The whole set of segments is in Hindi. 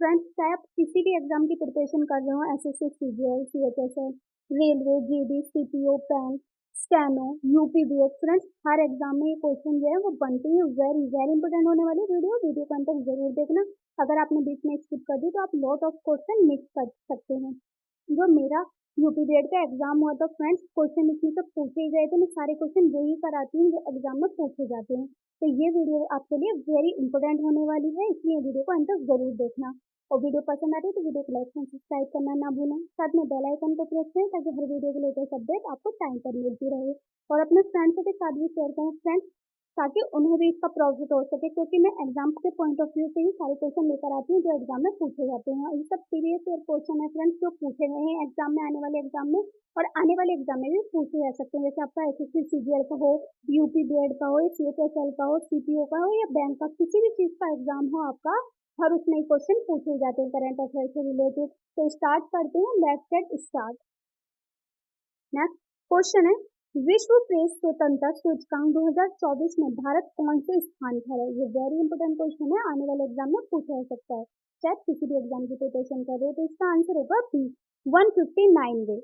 फ्रेंड्स, चाहे आप किसी भी एग्जाम की प्रिपरेशन कर रहे हो, SSC, CGL, CHSL, railway, GD, CPO, bank, steno, UPBS, friends हर एग्जाम में ये क्वेश्चन जो है वो बनते हैं। वेरी वेरी इंपॉर्टेंट होने वाली वीडियो का अंत तक जरूर देखना। अगर आपने बीच में स्किप कर दी तो आप लॉट ऑफ क्वेश्चन मिस कर सकते हैं। जो मेरा यूपीबीएड का एग्जाम हुआ था फ्रेंड्स, क्वेश्चन इसमें से पूछे ही गए थे। मैं सारे क्वेश्चन वही कराती हूँ जो एग्जाम में पूछे जाते हैं। तो ये वीडियो आपके लिए वेरी इंपॉर्टेंट होने वाली है, इसलिए वीडियो को अंत तक जरूर देखना। और वीडियो पसंद आती है तो वीडियो को लाइक एंड सब्सक्राइब करना ना भूलें। साथ में बेल आइकन को प्रेस करें ताकि हर वीडियो के लेटेस्ट अपडेट आपको टाइम पर मिलती रहे। और अपने फ्रेंड्स के साथ भी शेयर करें फ्रेंड्स, ताकि उन्हें भी इसका प्रॉफिट हो सके, क्योंकि मैं एग्जाम के पॉइंट ऑफ व्यू से ही सारे क्वेश्चन लेकर आती हूँ जो एग्जाम में पूछे जाते हैं। ये सब प्रीवियस ईयर क्वेश्चन है फ्रेंड्स, जो पूछे गए हैं एग्जाम में, आने वाले एग्जाम में और आने वाले एग्जाम में भी पूछे जा सकते हैं। जैसे आपका एसएससी सीजीएल का हो, यूपीबीएड का हो, सीएचएसएल का हो, सीपीओ का हो या बैंक का, किसी भी चीज का एग्जाम हो आपका, हर उसमें क्वेश्चन पूछे जाते हैं करंट अफेयर से रिलेटेड। तो स्टार्ट करते हैं, let's get start. Next question है, विश्व प्रेस स्वतंत्रता सूचकांक 2024 में भारत कौन से स्थान पर है? ये वेरी इंपोर्टेंट क्वेश्चन है, आने वाले एग्जाम में पूछा जा सकता है। शायद किसी भी एग्जाम की प्रिपरेशन कर रहे हो तो इसका आंसर होगा बी, 159वे।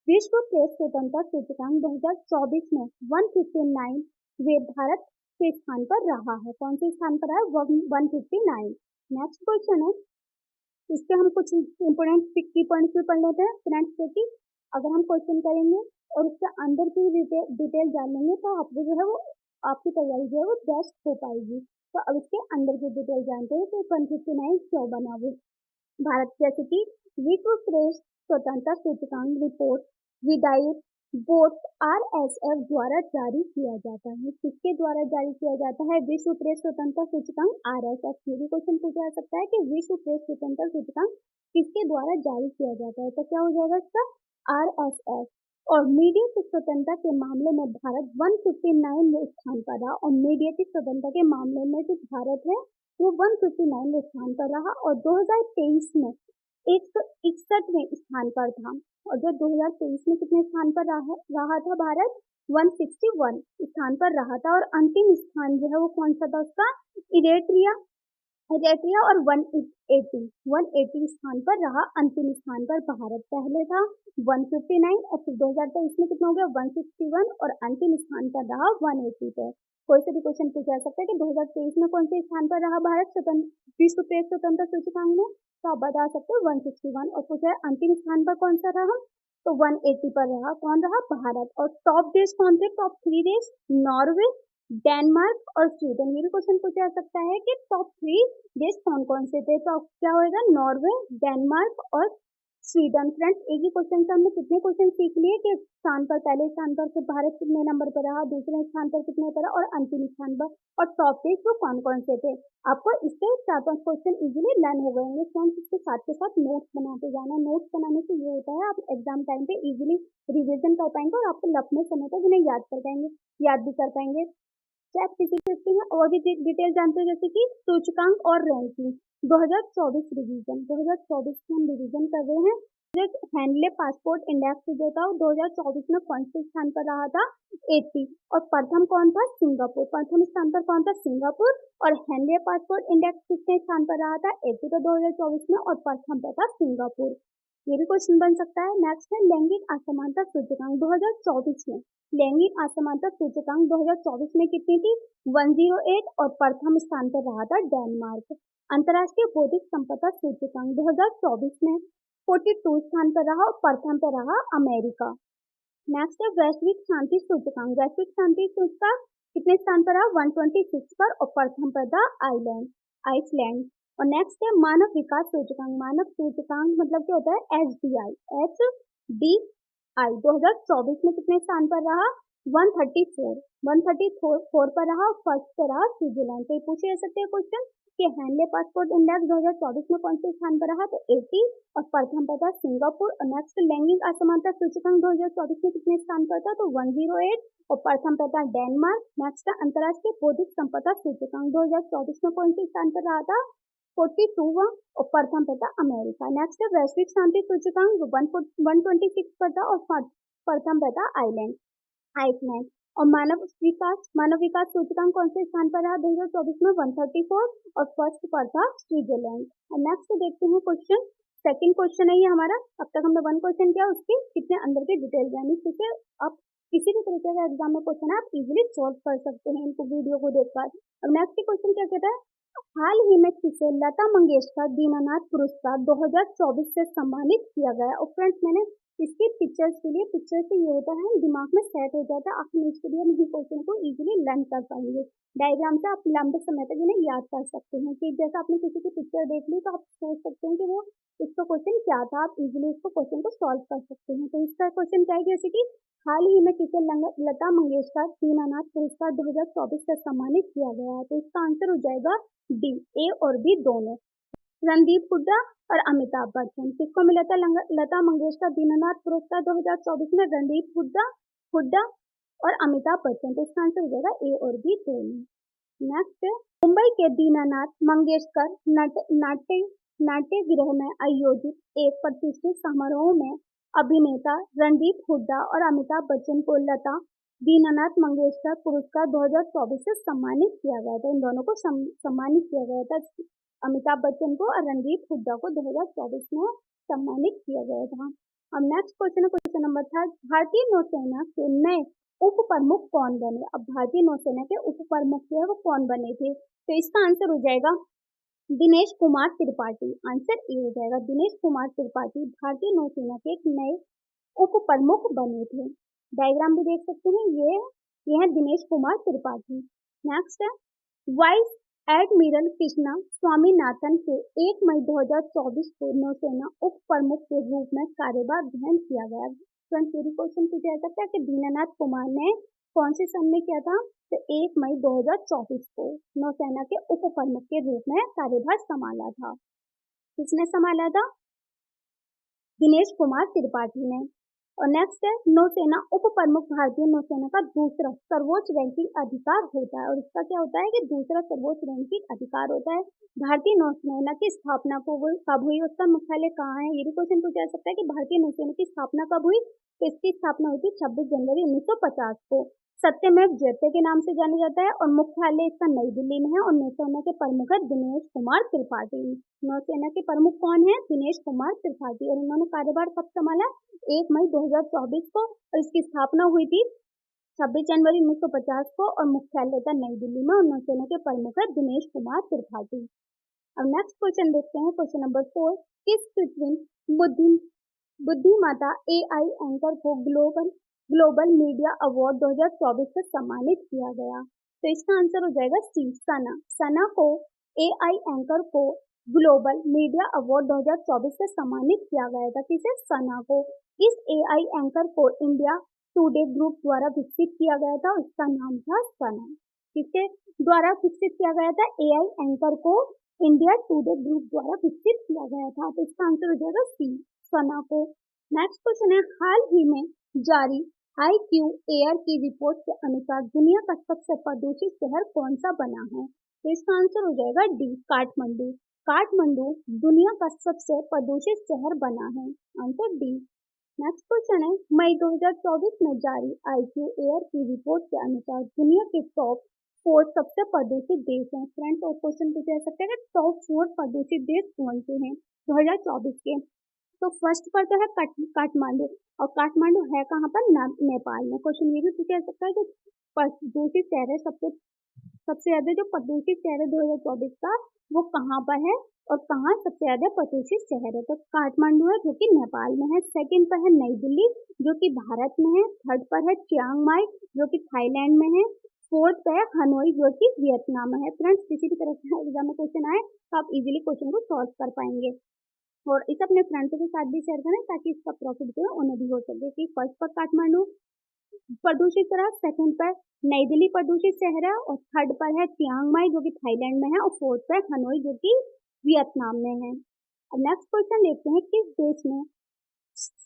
विश्व प्रेस स्वतंत्रता सूचकांक 2024 में 159वे भारत के स्थान पर रहा है। कौन से स्थान पर है? 159। नेक्स्ट क्वेश्चन है, इसके हम कुछ इंपोर्टेंट की पॉइंट्स भी पढ़ लेते हैं फ्रेंड्स, क्योंकि अगर हम क्वेश्चन करेंगे और उसके अंदर की डिटेल जान लेंगे तो आपको जो है वो आपकी तैयारी जो है वो बेस्ट हो पाएगी। तो अब इसके अंदर की डिटेल जानते हैं कि 159 क्यों बना वो। भारत जैसे कि विश्व प्रेस स्वतंत्रता सूचकांक रिपोर्ट विदायुत बोर्ड आरएसएफ द्वारा जारी किया जाता है। किसके द्वारा जारी किया जाता है? विश्व प्रेस स्वतंत्रता सूचकांक आरएसएफ। ये भी क्वेश्चन पूछा जा सकता है कि विश्व प्रेस स्वतंत्रता सूचकांक किसके द्वारा जारी किया जाता है? तो क्या हो जाएगा इसका? आरएसएफ। और मीडिया की स्वतंत्रता के मामले में भारत 159वें स्थान पर रहा। और मीडिया की स्वतंत्रता के मामले में जो भारत है वो 159वें स्थान पर रहा और 2023 में 161वें स्थान पर था। और जब 2023 में कितने स्थान पर रहा था भारत? 161 स्थान पर रहा था। और अंतिम स्थान जो है वो कौन सा था उसका? इरेट्रिया और 180 स्थान पर रहा। अंतिम स्थान पर भारत पहले था 159 और फिर 2023 में कितना हो गया? 161 और अंतिम स्थान पर रहा 180 पे। कोई से भी क्वेश्चन पूछा जा सकता है कि 2023 में कौन से स्थान पर रहा भारत विश्व प्रेस स्वतंत्रता सूचकांक में? तो आप बता सकते हो 161। और पूछा अंतिम स्थान पर कौन सा रहा? तो 180 पर रहा। कौन रहा? भारत। और टॉप देश कौन थे? टॉप 3 देश, नॉर्वे, डेनमार्क और स्वीडन। ये भी क्वेश्चन पूछा जा सकता है कि टॉप 3 देश कौन कौन से थे? तो क्या होगा? नॉर्वे, डेनमार्क और स्वीडन। फ्रेंड्स, एक ही क्वेश्चन से हमने कितने क्वेश्चन सीख लिए कि स्थान पर, पहले स्थान पर फिर भारत कितने नंबर पर रहा, दूसरे स्थान पर कितने पर और अंतिम स्थान पर, और टॉप देश वो कौन कौन से थे। आपको इससे 4-5 क्वेश्चन इजीली लर्न हो गएंगे फ्रेंड्स। इसके साथ के साथ नोट्स बनाते जाना। नोट्स बनाने से ये होता है आप एग्जाम टाइम पे इजीली रिविजन कर पाएंगे और आपको लंबे समय तक उन्हें याद भी कर पाएंगे। चैट किसी सकते हैं और भी डिटेल जानते हैं, जैसे कि सूचकांक और रैंकिंग 2024 रिवीजन। 2024 में हम रिवीजन कर रहे हैं। हैंडले पासपोर्ट इंडेक्स देता हूँ 2024 में कौन से स्थान पर रहा था? 80। और प्रथम कौन था? सिंगापुर। प्रथम स्थान पर कौन था? सिंगापुर। और हैंडले पासपोर्ट इंडेक्स किसके स्थान पर रहा था? 80 तो 2024 में, और प्रथम पर था सिंगापुर। ये भी क्वेश्चन बन सकता है। नेक्स्ट है लैंगिक असमानता सूचकांक 2024 में। लैंगिक असमानता सूचकांक 2024 में कितनी थी? 108 और प्रथम स्थान पर रहा था डेनमार्क। अंतर्राष्ट्रीय बौद्धिक संपदा सूचकांक 2024 में 42 स्थान पर रहा और प्रथम पर रहा अमेरिका। नेक्स्ट है वैश्विक शांति सूचकांक। वैश्विक शांति सूचकांक कितने स्थान पर रहा? 126 पर और प्रथम पर था आइसलैंड। और नेक्स्ट है मानव विकास सूचकांक। मानव सूचकांक मतलब क्या होता है? HDI 2024 में कितने स्थान पर रहा? 134 पर रहा और फर्स्ट पर रहा स्विट्जरलैंड। तो पूछे जा सकते हैं क्वेश्चन कि हैंडले पासपोर्ट इंडेक्स 2024 में कौन से स्थान पर रहा? तो 80 और प्रथम पर था सिंगापुर। और नेक्स्ट लैंगिक असमानता सूचकांक 2024 में कितने स्थान पर था? तो 108 और प्रथम पर था डेनमार्क। नेक्स्ट अंतर्राष्ट्रीय बौद्धिक संपदा सूचकांक 2024 में कौन से स्थान पर रहा था? 42 और प्रथम पर था अमेरिका। नेक्स्ट वैश्विक शांति सूचकांक 126 पर था और प्रथम पर था आइसलैंड। और मानव विकास सूचकांक कौन से स्थान पर रहा 2024 में 134 और फर्स्ट पर था स्विट्जरलैंड। और नेक्स्ट देखते हैं क्वेश्चन, सेकंड क्वेश्चन है ये हमारा। अब तक हमने वन क्वेश्चन किया, उसके कितने अंदर के डिटेल जानी, क्योंकि आप किसी भी तरीके का एग्जाम में क्वेश्चन आप इजीली सॉल्व कर सकते हैं इनको वीडियो को देखकर। अब नेक्स्ट क्वेश्चन क्या कहता है, हाल ही में किसे लता मंगेशकर दीननाथ पुरस्कार 2024 से सम्मानित किया गया। और फ्रेंड्स मैंने इसके पिक्चर्स के लिए, पिक्चर से ये होता है दिमाग में सेट हो जाता है, आप नेक्स्ट वीडियो में क्वेश्चन को इजीली लर्न कर पाएंगे। डायग्राम से आप लंबे समय तक इन्हें याद कर सकते हैं कि जैसे आपने किसी की पिक्चर देख ली तो आप सोच सकते हैं कि वो इसका क्वेश्चन क्या था, आप इजीली इसको क्वेश्चन को सॉल्व कर सकते हैं। तो इसका क्वेश्चन क्या है, जैसे कि हाल ही में किसे लता मंगेशकर दीननाथ पुरस्कार 2024 से सम्मानित किया गया है। तो इसका आंसर हो जाएगा डी, ए और बी दोनों। रणदीप हुड्डा और अमिताभ बच्चन। किसको मिला था लता मंगेशकर दीननाथ पुरस्कार 2024 में? रणदीप हुड्डा और अमिताभ बच्चन। तो इसका आंसर हो जाएगा ए और बी दोनों। नेक्स्ट, मुंबई के दीननाथ मंगेशकर नाट्य गृह में आयोजित एक प्रतिष्ठित समारोह में अभिनेता रणदीप हुड्डा और अमिताभ बच्चन को लता दीननाथ मंगेशकर पुरस्कार 2024 से सम्मानित किया गया था। इन दोनों को सम्मानित किया गया था, अमिताभ बच्चन को और रणदीप हुड्डा को 2024 में सम्मानित किया गया था। अब नेक्स्ट क्वेश्चन है क्वेश्चन नंबर 3, भारतीय नौसेना के नए उप प्रमुख कौन बने। अब भारतीय नौसेना के उप प्रमुख जो है वो कौन बने थे। तो इसका आंसर हो जाएगा दिनेश कुमार त्रिपाठी। आंसर ए हो जाएगा दिनेश कुमार त्रिपाठी भारतीय नौसेना के एक नए उप प्रमुख बने थे। डायग्राम भी देख सकते हैं, ये है दिनेश कुमार त्रिपाठी। नेक्स्ट है, वाइस एडमिरल कृष्णा स्वामीनाथन के 1 मई 2024 को नौसेना उप प्रमुख के रूप में कार्यभार ग्रहण किया गया। क्वेश्चन पूछा जा सकता है कि दीननाथ कुमार ने कौन से सन में किया था। तो 1 मई 2024 को नौसेना के उप प्रमुख के रूप में कार्यभार संभाला था। किसने संभाला था? दिनेश कुमार त्रिपाठी ने। और नेक्स्ट है, नौसेना उप प्रमुख भारतीय नौसेना का दूसरा सर्वोच्च रैंकिंग अधिकार होता है। और इसका क्या होता है कि दूसरा सर्वोच्च रैंकिंग अधिकार होता है। भारतीय नौसेना की स्थापना कब हुई, उसका मुख्यालय कहाँ है, ये भी क्वेश्चन पूछा जा सकता है कि भारतीय नौसेना की स्थापना कब हुई। तो इसकी स्थापना हुई थी 26 जनवरी 1950 को। सत्यमेव जयते के नाम से जाना जाता है और मुख्यालय इसका नई दिल्ली में है। और नौसेना के प्रमुख है दिनेश कुमार त्रिपाठी। नौसेना के प्रमुख कौन है? दिनेश कुमार त्रिपाठी। और इन्होंने कार्यभार कब संभाला? 1 मई 2024 को। और इसकी स्थापना हुई थी 26 जनवरी 1950 को और मुख्यालय था नई दिल्ली में। और नौसेना के प्रमुख है दिनेश कुमार त्रिपाठी। अब नेक्स्ट क्वेश्चन देखते हैं क्वेश्चन नंबर 4, किस कृत्रिम बुद्धिमत्ता AI एंकर को ग्लोबल मीडिया अवार्ड 2024 से सम्मानित किया गया। तो इसका आंसर हो जाएगा सी, सना। सना को AI एंकर को ग्लोबल मीडिया अवार्ड 2024 से सम्मानित किया गया था। किसे? सना को। इस AI एंकर को इंडिया टुडे ग्रुप द्वारा विकसित किया गया था। उसका नाम था सना। किसके द्वारा विकसित किया गया था? AI एंकर को इंडिया टुडे ग्रुप द्वारा विकसित किया गया था। तो इसका आंसर हो जाएगा सी, सना को। नेक्स्ट क्वेश्चन है, हाल ही में जारी IQAir की रिपोर्ट के अनुसार दुनिया का सबसे प्रदूषित शहर कौन सा बना है। तो इसका आंसर हो जाएगा डी, काठमांडू। काठमांडू दुनिया का सबसे प्रदूषित शहर बना है। Answer D. नेक्स्ट क्वेश्चन है, मई 2024 में जारी IQAir की रिपोर्ट के अनुसार दुनिया के टॉप 4 सबसे प्रदूषित देश हैं। फ्रेंड्स, और क्वेश्चन पूछा जा सकता है कि टॉप 4 प्रदूषित देश कौन से हैं 2024 के। तो फर्स्ट पर तो है काठमांडू। और काठमांडू है कहाँ पर? नेपाल में। क्वेश्चन ये भी पूछा जा सकता है कि प्रदूषित शहर है सबसे ज्यादा जो प्रदूषित शहर है 2024 का वो कहाँ पर है और कहाँ सबसे ज्यादा प्रदूषित शहर है। तो काठमांडू है जो कि नेपाल में है। सेकंड पर है नई दिल्ली जो कि भारत में है। थर्ड पर है चियांग माई जो कि थाईलैंड में है। फोर्थ पे है हनोई जो कि वियतनाम में है। फ्रेंड्स, किसी भी तरह का एग्जाम में क्वेश्चन आए तो आप इजीली क्वेश्चन को सॉल्व कर पाएंगे। और इसे अपने फ्रेंड्स के साथ भी शेयर करें ताकि इसका प्रॉफिट जो है उन्हें भी हो सके। कि फर्स्ट पर काठमांडू प्रदूषित शहर, सेकंड पर नई दिल्ली प्रदूषित शहर है और थर्ड पर है चियांग माई जो कि थाईलैंड में है और फोर्थ पर हनोई जो कि वियतनाम में है। अब नेक्स्ट क्वेश्चन देखते हैं, किस देश ने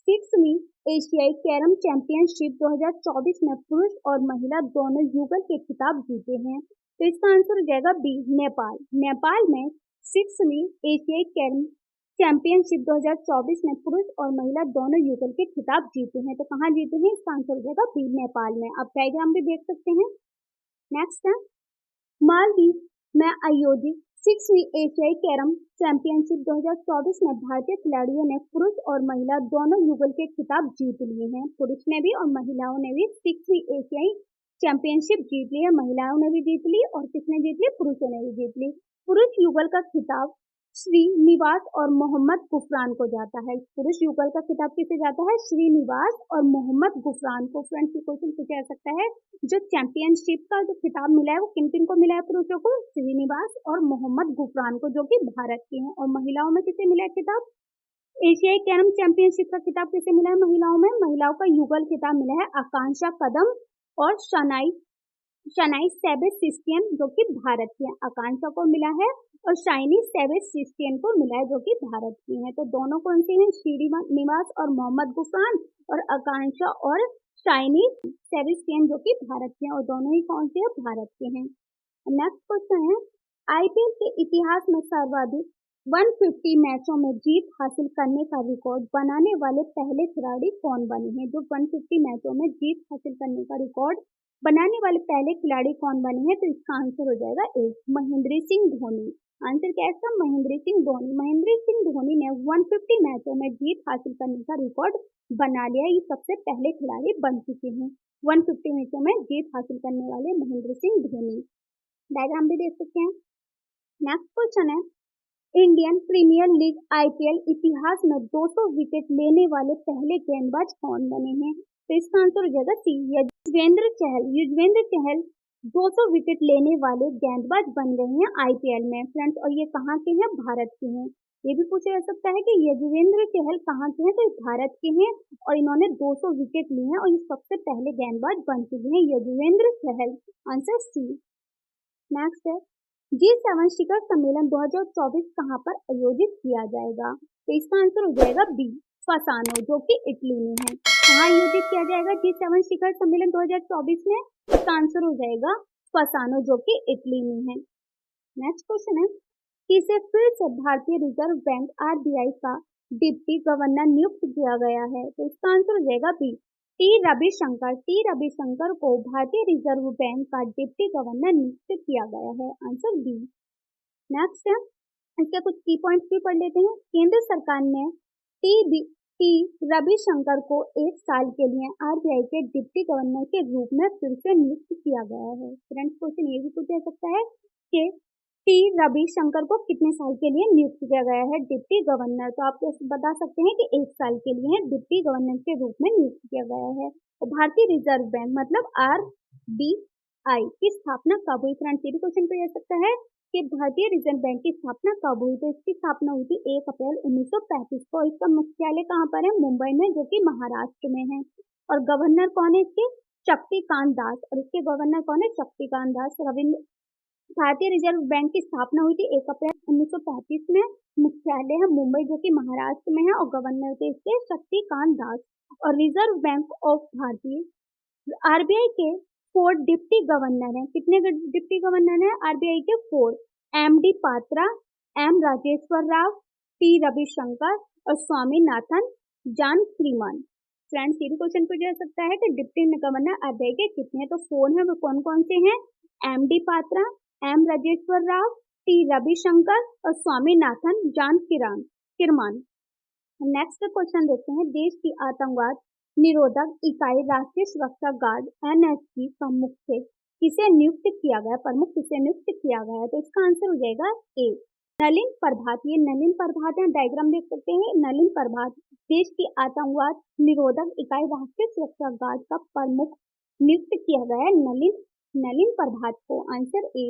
6वीं एशियाई कैरम चैंपियनशिप 2024 में पुरुष और महिला दोनों युगल के खिताब जीते हैं। तो इसका आंसर हो जाएगा बी, नेपाल। नेपाल में 6वीं एशियाई कैरम चैंपियनशिप 2024 में पुरुष और महिला दोनों युगल के खिताब जीते हैं। तो कहाँ जीते हैं? इसका आंसर हो जाएगा बी, नेपाल में। आप डायग्राम भी देख सकते हैं। नेक्स्ट है मालदीव में आयोजित 6वीं एशियाई कैरम चैंपियनशिप 2024 में भारतीय खिलाड़ियों ने पुरुष और महिला दोनों युगल के खिताब जीत लिए हैं। पुरुष ने भी और महिलाओं ने भी 6वीं एशियाई चैंपियनशिप जीत ली है। महिलाओं ने भी जीत ली और किसने जीत ली? पुरुषों ने भी जीत ली। पुरुष युगल का खिताब श्रीनिवास और मोहम्मद गुफरान को जाता है। पुरुष युगल का खिताब किसे जाता है? श्रीनिवास और मोहम्मद गुफरान को। फ्रेंड्स, ये क्वेश्चन पूछा जा सकता है, जो चैंपियनशिप का जो खिताब मिला है वो किन किन को मिला है? पुरुषों को श्रीनिवास और मोहम्मद गुफरान को, जो कि भारत के हैं। और महिलाओं में किसे मिला है खिताब? एशियाई कैरम चैंपियनशिप का खिताब किसे मिला है महिलाओं में? महिलाओं का युगल खिताब मिला है आकांक्षा कदम और शनाई सेबेस्टियन, जो कि भारत की है। आकांक्षा को मिला है और शाइनी सेबेस्टियन को मिला है, जो कि भारत की है। तो दोनों कौन से हैं? श्रीनिवास और मोहम्मद गुफरान, और आकांक्षा और शाइनी सेबेस्टियन, जो कि भारत के हैं। और दोनों ही कौन से हैं? भारत के हैं। नेक्स्ट क्वेश्चन है आईपीएल के इतिहास में सर्वाधिक 150 मैचों में जीत हासिल करने का रिकॉर्ड बनाने वाले पहले खिलाड़ी कौन बने हैं? जो 150 मैचों में जीत हासिल करने का रिकॉर्ड बनाने वाले पहले खिलाड़ी कौन बने हैं? तो इसका आंसर हो जाएगा ए, महेंद्र सिंह धोनी। आंसर क्या है इसका? महेंद्र सिंह धोनी। महेंद्र सिंह धोनी ने 150 मैचों में जीत हासिल करने का रिकॉर्ड बना लिया। ये सबसे पहले खिलाड़ी बन चुके हैं 150 मैचों में जीत हासिल करने वाले महेंद्र सिंह धोनी। डायग्राम भी देख सकते हैं। नेक्स्ट क्वेश्चन है इंडियन प्रीमियर लीग आईपीएल इतिहास में 200 विकेट लेने वाले पहले गेंदबाज कौन बने हैं? तो इसका आंसर हो जाएगा सी, युजवेंद्र चहल। युजवेंद्र चहल 200 विकेट लेने वाले गेंदबाज बन गए हैं आईपीएल में। फ्रेंड्स, और ये कहाँ के हैं? भारत के हैं। ये भी पूछा जा सकता है कि युजवेंद्र चहल कहाँ के हैं? तो भारत के हैं और इन्होंने 200 विकेट लिए हैं और ये सबसे पहले गेंदबाज बन चुके हैं Yuzvendra Chahal. Answer C. Next है G7 शिखर सम्मेलन 2024 कहां पर आयोजित किया जाएगा? तो इसका आंसर हो जाएगा बी, फसानो, जो कि इटली में है। कहाँ आयोजित किया जाएगा G7 शिखर सम्मेलन 2024 में? इसका आंसर हो जाएगा फसानो, जो कि इटली में है। नेक्स्ट क्वेश्चन है किसे फिर से भारतीय रिजर्व बैंक आरबीआई का डिप्टी गवर्नर नियुक्त किया गया है? तो इसका आंसर हो जाएगा बी, टी रविशंकर को भारतीय रिजर्व बैंक का डिप्टी गवर्नर नियुक्त किया गया है। Answer B. नेक्स्ट है इसके कुछ की पॉइंट्स भी पढ़ लेते हैं। केंद्र सरकार ने टी रविशंकर को 1 साल के लिए आरबीआई के डिप्टी गवर्नर के रूप में फिर से नियुक्त किया गया है। फ्रेंड्स, क्वेश्चन ये भी पूछा जा सकता है कि टी रविशंकर को कितने साल के लिए नियुक्त किया गया है डिप्टी गवर्नर? तो आप बता सकते हैं कि 1 साल के लिए डिप्टी गवर्नर के रूप में नियुक्त किया गया है। तो भारतीय रिजर्व बैंक मतलब आरबीआई की स्थापना कब हुई? फ्रेंड्स, ये भी क्वेश्चन पूछा जा सकता है कि भारतीय रिजर्व बैंक की स्थापना कब हुई? तो इसकी स्थापना हुई थी 1 अप्रैल 1935 को। इसका मुख्यालय कहाँ पर है? मुंबई में, जो कि महाराष्ट्र में है। और गवर्नर कौन है इसके? शक्तिकांत दास। और इसके गवर्नर कौन है? शक्तिकांत दास। भारतीय रिजर्व बैंक की स्थापना हुई थी 1 अप्रैल 1935 में। मुख्यालय है मुंबई, जो कि महाराष्ट्र में है। और गवर्नर थे इसके शक्तिकांत दास। और रिजर्व बैंक ऑफ भारतीय आरबीआई के 4 डिप्टी गवर्नर हैं। कितने डिप्टी गवर्नर हैं आरबीआई के? 4। MD Patra, M Rajeshwar Rao, T Ravishankar और स्वामीनाथन जानकीमन। फ्रेंड्स, ये भी क्वेश्चन पूछा जा सकता है कि डिप्टी गवर्नर आरबीआई के कितने? तो 4 हैं। वो कौन कौन से हैं? MD Patra, M Rajeshwar Rao, T Ravishankar और स्वामीनाथन जानकीमन। नेक्स्ट क्वेश्चन देखते हैं देश की आतंकवाद निरोधक इकाई राष्ट्रीय सुरक्षा गार्ड एनएसजी का मुख्य किसे नियुक्त किया गया? प्रमुख किसे नियुक्त किया गया है? तो इसका आंसर हो जाएगा ए, नलिन प्रभात। ये नलिन प्रभात है। डायग्राम देख सकते हैं। नलिन प्रभात देश की आतंकवाद निरोधक इकाई राष्ट्रीय सुरक्षा गार्ड का प्रमुख नियुक्त किया गया है नलिन प्रभात को। Answer A.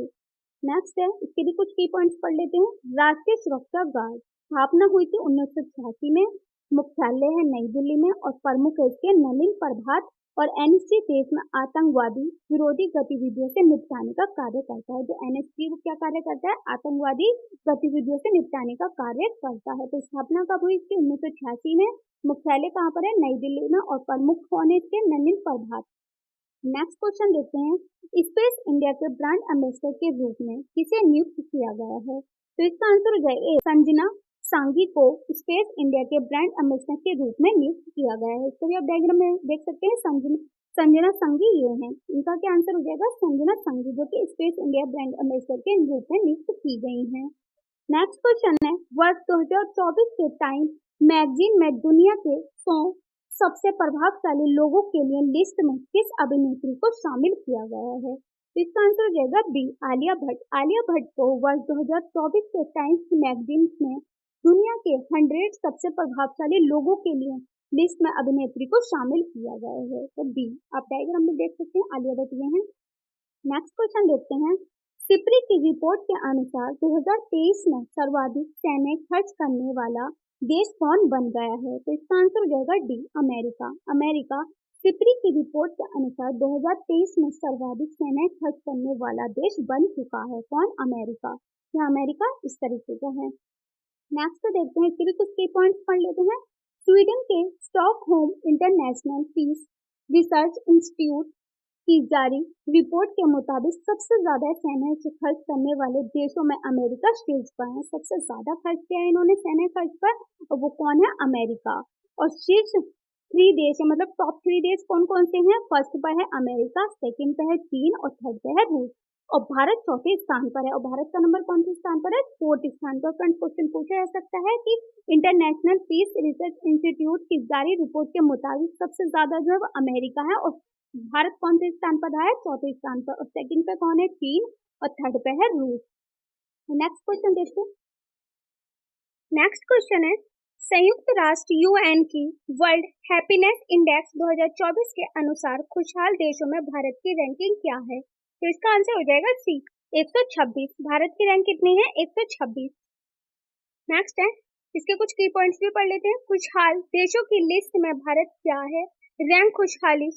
नेक्स्ट है इसके भी कुछ की पॉइंट्स पढ़ लेते हैं। राष्ट्रीय सुरक्षा गार्ड स्थापना हुई थी 1986 में। मुख्यालय है नई दिल्ली में और प्रमुख है इसके नलिन प्रभात। और एनएसजी देश में आतंकवादी विरोधी गतिविधियों से निपटाने का कार्य करता है। जो एनएसजी वो क्या कार्य करता है? आतंकवादी गतिविधियों से निपटाने का कार्य करता है। तो स्थापना कब हुई इसकी? 1986 में। मुख्यालय कहाँ पर है? नई दिल्ली में। और प्रमुख कौन है इसके? नलिन प्रभात। नेक्स्ट क्वेश्चन देखते हैं स्पेस इंडिया के ब्रांड एम्बेसडर के रूप में किसे नियुक्त किया गया है? तो इसका आंसर हो जाए ए, सांगी को स्पेस इंडिया के ब्रांड एम्बेसडर के रूप में नियुक्त किया गया है। इसको भी आप डायग्राम में देख सकते हैं। संजना संघी ये हैं, इनका क्या आंसर हो जाएगा? संजना संघी, जो कि स्पेस इंडिया ब्रांड एम्बेसडर के रूप में नियुक्त की गई हैं। नेक्स्ट क्वेश्चन है, वर्ष 2024 के टाइम मैगजीन में दुनिया के 100 सबसे प्रभावशाली लोगों के लिए लिस्ट में किस अभिनेत्री को शामिल किया गया है? इसका आंसर हो जाएगा बी, आलिया भट्ट। आलिया भट्ट को वर्ष 2024 के टाइम्स मैगजीन में दुनिया के 100 सबसे प्रभावशाली लोगों के लिए लिस्ट में अभिनेत्री को शामिल किया गया है। तो बी, आप डायग्राम में देख सकते हैं, आलिया भट्ट ये हैं। नेक्स्ट क्वेश्चन देखते हैं, सिप्री की रिपोर्ट के अनुसार 2023 में सर्वाधिक सैन्य खर्च करने वाला देश कौन बन गया है? तो इसका आंसर हो जाएगा डी, अमेरिका। अमेरिका सिप्री की रिपोर्ट के अनुसार 2023 में सर्वाधिक सैन्य खर्च करने वाला देश बन चुका है। कौन? अमेरिका। यह अमेरिका इस तरीके का है। नेक्स्ट देखते हैं, इसके भी कुछ की पॉइंट्स पढ़ लेते हैं। स्वीडन के Stockholm International Peace Research Institute की जारी रिपोर्ट के मुताबिक सबसे ज्यादा सैन्य खर्च करने वाले देशों में अमेरिका शीर्ष पर है। सबसे ज्यादा खर्च किया है इन्होंने सैन्य खर्च पर, और वो कौन है? अमेरिका। और शीर्ष 3 देश है, मतलब टॉप 3 देश कौन कौन से हैं? फर्स्ट पर है अमेरिका, सेकंड पे है चीन और थर्ड पे है रूस, और भारत चौथे स्थान पर है। और भारत का नंबर कौन से स्थान पर है? 4th स्थान पर। फ्रेंड्स, क्वेश्चन पूछा जा सकता है कि इंटरनेशनल पीस रिसर्च इंस्टीट्यूट की जारी रिपोर्ट के मुताबिक सबसे ज्यादा जो है वो अमेरिका है, और भारत कौन से स्थान पर है? चौथे स्थान पर। और सेकंड पे कौन है? चीन, और थर्ड पे है रूस। नेक्स्ट क्वेश्चन देखते हैं। नेक्स्ट क्वेश्चन है, संयुक्त राष्ट्र यूएन की वर्ल्ड हैप्पीनेस इंडेक्स 2024 के अनुसार खुशहाल देशों में भारत की रैंकिंग क्या है? तो इसका आंसर हो जाएगा सी, 126। भारत की रैंक कितनी है? 126। नेक्स्ट है, इसके कुछ की पॉइंट्स भी पढ़ लेते हैं। खुशहाल देशों की लिस्ट में भारत क्या है? रैंक खुशहाली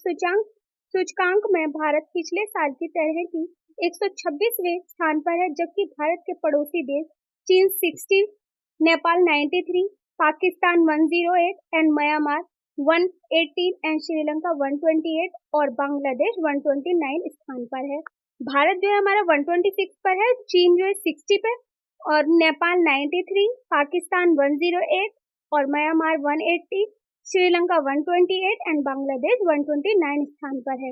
सूचकांक में भारत पिछले साल की तरह की 126वें स्थान पर है, जबकि भारत के पड़ोसी देश चीन 60, Nepal 93, Pakistan 108 and Myanmar 118 and Sri Lanka 128 और बांग्लादेश 129 स्थान पर है। भारत जो है हमारा 126 पर है, चीन जो है 60 पे, और नेपाल 93, पाकिस्तान 108 और म्यांमार 180, श्रीलंका 128 एंड बांग्लादेश 129 स्थान पर है।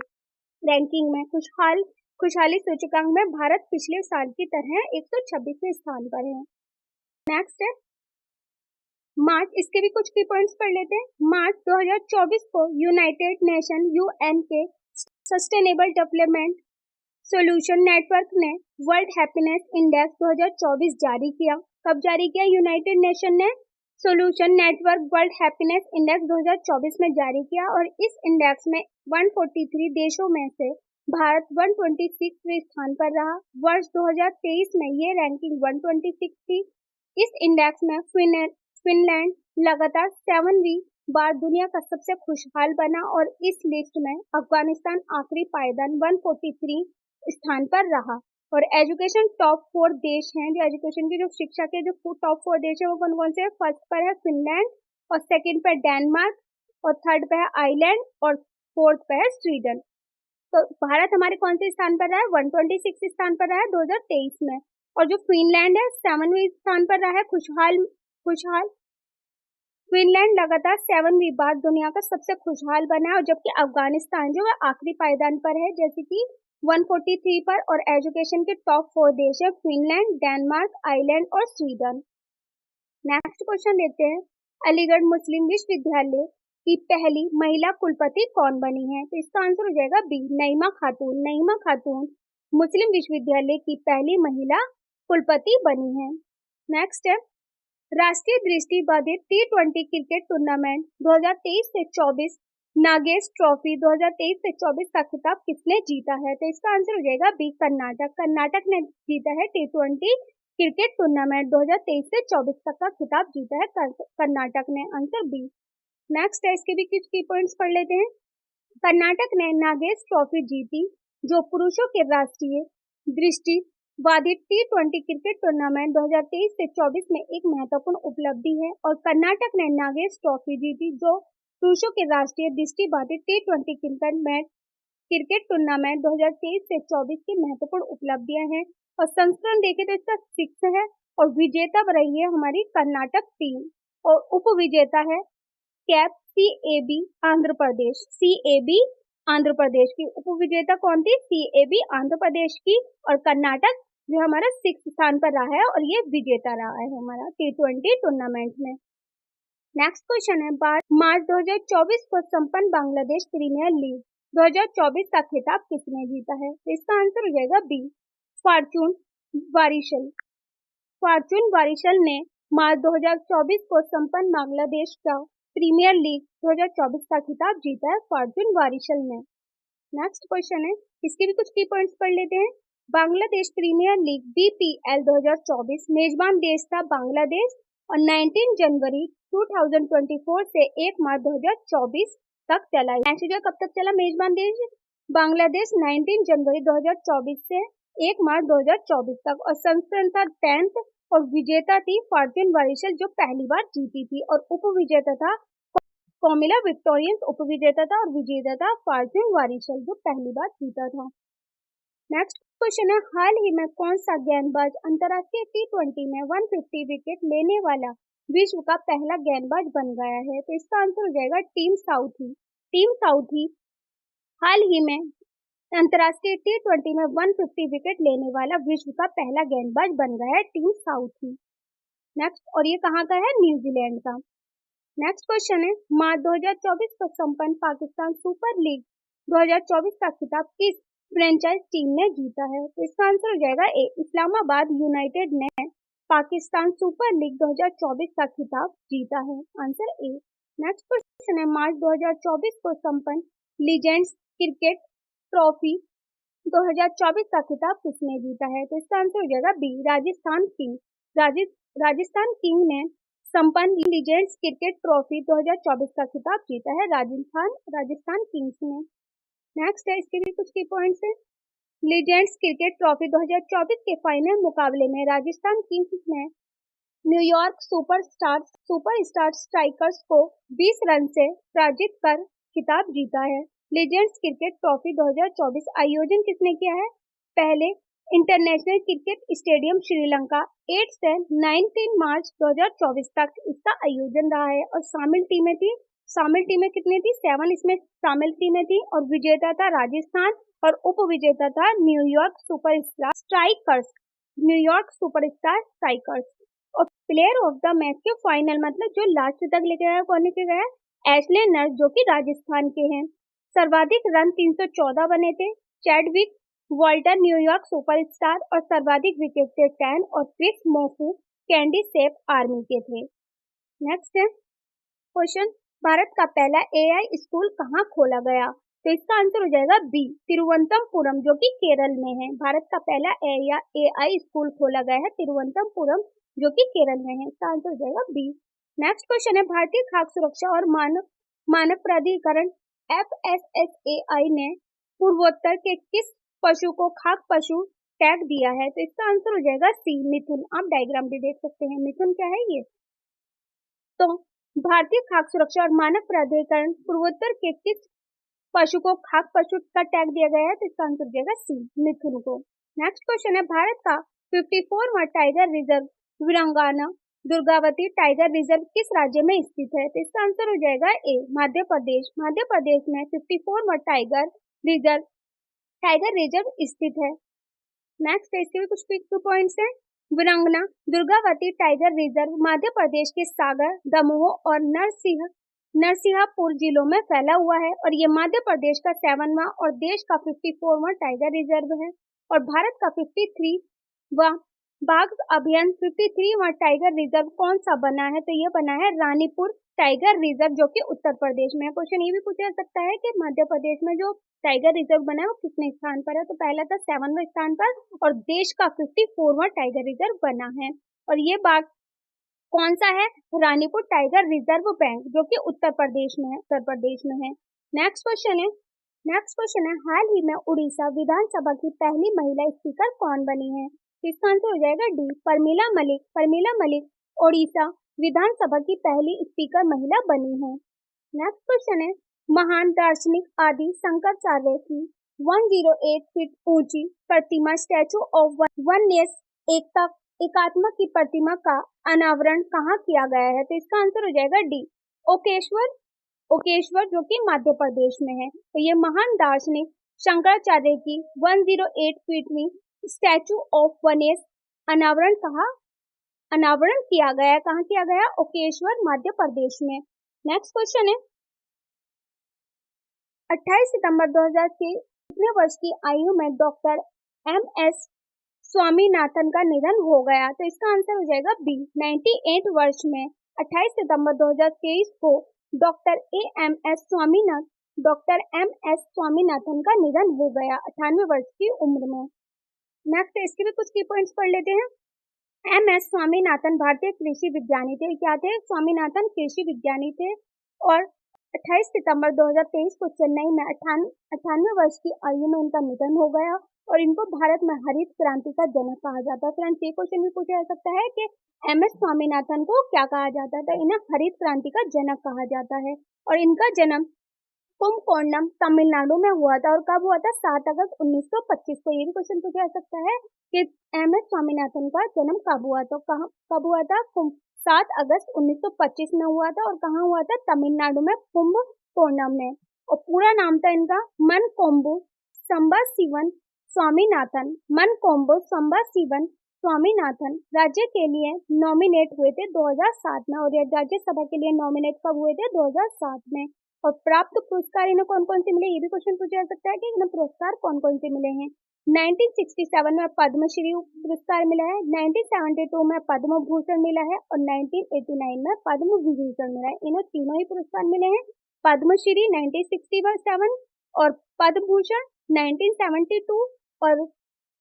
रैंकिंग में खुशहाली सूचकांक में भारत पिछले साल की तरह 126वें स्थान पर है। नेक्स्ट है मार्च, इसके भी कुछ की पॉइंट्स पढ़ लेते हैं। मार्च 2024 को यूनाइटेड नेशन यूएन के सस्टेनेबल डेवलपमेंट सॉल्यूशन नेटवर्क ने वर्ल्ड हैप्पीनेस इंडेक्स 2024 जारी किया। कब जारी किया? यूनाइटेड नेशन ने solution network world happiness index 2024 में जारी किया, और इस इंडेक्स में 143 देशों में से भारत 126वें स्थान पर रहा। वर्ष 2023 में ये रैंकिंग 126 थी। इस इंडेक्स में फिनलैंड लगातार 7वीं बार दुनिया का सबसे खुशहाल बना, और इस लिस्ट में अफगानिस्तान आखिरी पायदान 143 स्थान पर रहा। और एजुकेशन टॉप 4 देश हैं, जो एजुकेशन की जो शिक्षा के जो टॉप 4 देश है वो कौन कौन से है? फर्स्ट पर है फिनलैंड, और सेकंड पर डेनमार्क, और थर्ड पर है आइलैंड, और फोर्थ पर है स्वीडन। तो भारत हमारे कौन से स्थान पर रहा है? 126 स्थान पर रहा है 2023 में। और जो फिनलैंड है 7वीं स्थान पर रहा है खुशहाल। फिनलैंड लगातार 7वीं बार दुनिया का सबसे खुशहाल बना है, और जबकि अफगानिस्तान जो है आखिरी पायदान पर है, जैसे कि 143 पर। और एजुकेशन के टॉप 4 देश है फिनलैंड, डेनमार्क, आइलैंड और स्वीडन। नेक्स्ट क्वेश्चन लेते हैं, अलीगढ़ मुस्लिम विश्वविद्यालय की पहली महिला कुलपति कौन बनी है? तो इसका आंसर हो जाएगा बी, नईमा खातून। नईमा खातून मुस्लिम विश्वविद्यालय की पहली महिला कुलपति बनी है। नेक्स्ट है, राष्ट्रीय दृष्टिबाधित T20 क्रिकेट टूर्नामेंट 2023 से 24 नागेश ट्रॉफी 2023 से 24 का खिताब किसने जीता है? तो इसका आंसर हो जाएगा बी, कर्नाटक। कर्नाटक ने जीता है T20 क्रिकेट टूर्नामेंट 2023 से 24 तक का खिताब जीता है कर्नाटक ने। Answer B. नेक्स्ट है, इसके भी कुछ की पॉइंट्स पढ़ लेते हैं। कर्नाटक ने नागेश ट्रॉफी जीती, जो पुरुषों के राष्ट्रीय दृष्टि बाधित T20 क्रिकेट टूर्नामेंट 2023 से 24 में एक महत्वपूर्ण उपलब्धि है। और कर्नाटक ने नागेश ट्रॉफी जीती, जो पुरुषों के राष्ट्रीय दृष्टिबाधित T20 क्रिकेट टूर्नामेंट 2023 से 24 की महत्वपूर्ण उपलब्धियां हैं। और संस्करण देखें तो इसका 6 है, और विजेता रही है हमारी कर्नाटक टीम, और उप विजेता है cap CAB Andhra Pradesh. CAB Andhra Pradesh की उप विजेता कौन थी? CAB आंध्र प्रदेश की। और कर्नाटक जो हमारा 6th स्थान पर रहा है और ये विजेता रहा है हमारा T20 टूर्नामेंट में। नेक्स्ट क्वेश्चन है, मार्च 2024 को संपन्न बांग्लादेश प्रीमियर लीग 2024 का खिताब किसने जीता है? तो इसका आंसर हो जाएगा बी, फॉर्चून वारिशल। फॉर्चून वारिशल ने मार्च 2024 को संपन्न बांग्लादेश का प्रीमियर लीग 2024 का खिताब जीता है फॉर्चून वारिशल ने। नेक्स्ट क्वेश्चन है, इसके भी कुछ की पॉइंट्स पढ़ लेते हैं। बांग्लादेश प्रीमियर लीग BPL 2024 मेजबान देश था बांग्लादेश और 19 जनवरी 2024 से 1 मार्च 2024 तक चला। मैच जो कब तक चला मेजबान देश बांग्लादेश? 19 जनवरी 2024 से 1 मार्च 2024 तक। और संस्करण था 10th और विजेता थी फॉर्चून वारिशल जो पहली बार जीती थी, और उप विजेता था फॉर्मूला विक्टोरियंस उप विजेता था, और विजेता था फॉर्चून वारिशल जो पहली बार जीता था। नेक्स्ट क्वेश्चन है, हाल ही में कौन सा गेंदबाज अंतरराष्ट्रीय T20 में 150 विकेट लेने वाला विश्व का पहला गेंदबाज बन गया है? तो इसका आंसर हो जाएगा टीम साउथी। टीम साउथी हाल ही में अंतरराष्ट्रीय T20 में 150 विकेट लेने वाला विश्व का पहला गेंदबाज बन गया है टीम साउथी। नेक्स्ट, और ये कहाँ का है? न्यूजीलैंड का। नेक्स्ट क्वेश्चन है, मार्च 2024 को संपन्न पाकिस्तान सुपर लीग 2024 का खिताब किस फ्रेंचाइज टीम ने जीता है? तो इसका आंसर हो जाएगा ए, इस्लामाबाद यूनाइटेड ने पाकिस्तान सुपर लीग 2024 का खिताब जीता है, आंसर ए। नेक्स्ट क्वेश्चन है, मार्च 2024 को संपन्न लीजेंड्स क्रिकेट ट्रॉफी 2024 का खिताब किसने जीता है? तो इसका आंसर हो जाएगा B, Rajasthan king. Rajasthan king ने संपन्न लीजेंड्स क्रिकेट ट्रॉफी 2024 का खिताब जीता है राजस्थान किंग्स ने। नेक्स्ट है, इसके भी कुछ की पॉइंट्स हैं। लीजेंड्स क्रिकेट ट्रॉफी 2024 के फाइनल मुकाबले में राजस्थान किंग्स ने न्यूयॉर्क सुपर स्ट्राइकर्स को 20 रन से पराजित कर खिताब जीता है। लीजेंड्स क्रिकेट ट्रॉफी 2024 आयोजन किसने किया है? पहले इंटरनेशनल क्रिकेट स्टेडियम श्रीलंका 8 से 19 मार्च 2024 तक इसका आयोजन रहा है। और शामिल टीमें कितनी थी? 7 इसमें शामिल टीमें थी, और विजेता था राजस्थान और उप विजेता था न्यूयॉर्क सुपर स्ट्राइकर्स। और प्लेयर ऑफ द मैच के फाइनल मतलब जो लास्ट तक लेके गया कौन लेके गया? एशले नर्स जो कि राजस्थान के हैं। सर्वाधिक रन 314 बने थे। चैडविक वॉल्टर न्यूयॉर्क सुपरस्टार और सर्वाधिक विकेट थे 10 और क्रिस मोफू कैंडी सेप आर्मी के थे। नेक्स्ट है क्वेश्चन, भारत का पहला AI स्कूल कहाँ खोला गया? तो इसका आंसर हो जाएगा बी, तिरुवनंतपुरम जो कि केरल में है। भारत का पहला AI स्कूल खोला गया है तिरुवनंतपुरम जो कि केरल में है, इसका आंसर हो जाएगा बी। नेक्स्ट क्वेश्चन है, भारतीय खाद्य सुरक्षा और मानक प्राधिकरण FSSAI ने पूर्वोत्तर के किस पशु को खाद्य पशु टैग दिया है? तो इसका आंसर हो जाएगा सी, मिथुन। आप डायग्राम भी देख सकते हैं, मिथुन क्या है ये। तो भारतीय खाद्य सुरक्षा और मानक प्राधिकरण पूर्वोत्तर के किस पशु को खाद्य पशु का टैग दिया गया है? तो इसका आंसर हो जाएगा सी, मिथुन को। नेक्स्ट क्वेश्चन है, भारत का 54वां टाइगर रिजर्व वीरांगना दुर्गावती टाइगर रिजर्व किस राज्य में स्थित है? तो इसका आंसर हो जाएगा ए, मध्य प्रदेश। मध्य प्रदेश में 54वां टाइगर रिजर्व स्थित है। नेक्स्ट है, इसके भी कुछ पॉइंट्स हैं। वीरांगना दुर्गावती टाइगर रिजर्व मध्य प्रदेश के सागर, दमोह और नरसिंहपुर जिलों में फैला हुआ है, और ये मध्य प्रदेश का 7वां और देश का 54वां टाइगर रिजर्व है। और भारत का 53वां बाघ अभ्यारण्य 53वां टाइगर रिजर्व कौन सा बना है? तो ये बना है रानीपुर टाइगर रिजर्व जो कि उत्तर प्रदेश में है। क्वेश्चन ये भी पूछा जा सकता है कि मध्य प्रदेश में जो टाइगर रिजर्व बना है वो कितने स्थान पर है? तो पहला था 7वें स्थान पर, और देश का 54वां टाइगर रिजर्व बना है। और ये बाघ कौन सा है? रानीपुर टाइगर रिजर्व बैंक जो कि उत्तर प्रदेश में है। नेक्स्ट क्वेश्चन है, हाल ही में उड़ीसा विधानसभा की पहली महिला स्पीकर कौन बनी है? इसका आंसर हो जाएगा डी, परमिला मलिक ओडिशा विधानसभा की पहली स्पीकर महिला बनी है। नेक्स्ट क्वेश्चन है, महान दार्शनिक आदि शंकराचार्य की 108 फीट ऊंची प्रतिमा स्टैचू ऑफ वननेस एकता एकात्मा की प्रतिमा का अनावरण कहाँ किया गया है? तो इसका आंसर हो जाएगा डी, ओकेश्वर। ओकेश्वर जो कि मध्य प्रदेश में है। तो ये महान दार्शनिक शंकराचार्य की 108 फीटवीं स्टैचू ऑफ वनेस अनावरण किया गया है। कहाँ किया गया? ओकेश्वर मध्य प्रदेश में। नेक्स्ट क्वेश्चन है, 28 सितंबर 2000 के कितने वर्ष की आयु में डॉक्टर MS स्वामीनाथन का निधन हो गया? तो इसका आंसर हो जाएगा बी, 98 वर्ष में 28 सितंबर 2023 को डॉक्टर MS स्वामीनाथन का निधन हो गया 98 वर्ष की उम्र में। नेक्स्ट इसके भी कुछ की पॉइंट्स पढ़ लेते हैं। MS स्वामीनाथन भारतीय कृषि विज्ञानी थे। क्या थे? स्वामीनाथन कृषि विज्ञानी थे और 28 सितंबर 2023 को चेन्नई में 98 वर्ष की आयु में इनका निधन हो गया और इनको भारत में हरित क्रांति का जनक कहा जाता है। फ्रेंड्स ये क्वेश्चन भी पूछा जा सकता है कि MS स्वामीनाथन को क्या कहा जाता है? तो इन्हें हरित क्रांति का जनक कहा जाता है और इनका जन्म कुंभकोणम तमिलनाडु में हुआ था और कब हुआ था? 7 अगस्त 1925 को। ये भी क्वेश्चन पूछा जा सकता है कि MS स्वामीनाथन का जन्म कब हुआ? तो कब हुआ था? 7 अगस्त 1925 में हुआ था और कहाँ हुआ था? तमिलनाडु में कुंभकोणम में। और पूरा नाम था इनका मनकोम्बु संबाशिवन स्वामीनाथन। मनकोम्बु संबाशिवन स्वामीनाथन राज्य के लिए नॉमिनेट हुए थे 2007 में और राज्यसभा के लिए नॉमिनेट कब हुए थे? 2007 में। और प्राप्त पुरस्कार इन्हें कौन कौन से मिले? ये भी क्वेश्चन पूछा जा सकता है कि इन्हें पुरस्कार कौन कौन से मिले हैं। 1967 में पद्मश्री पुरस्कार मिला है, 1972 में पद्म भूषण मिला है और 1989 में पद्म विभूषण मिला है। इन्हें तीनों ही पुरस्कार मिले हैं, पद्मश्री 1967 और पद्म भूषण 1972 और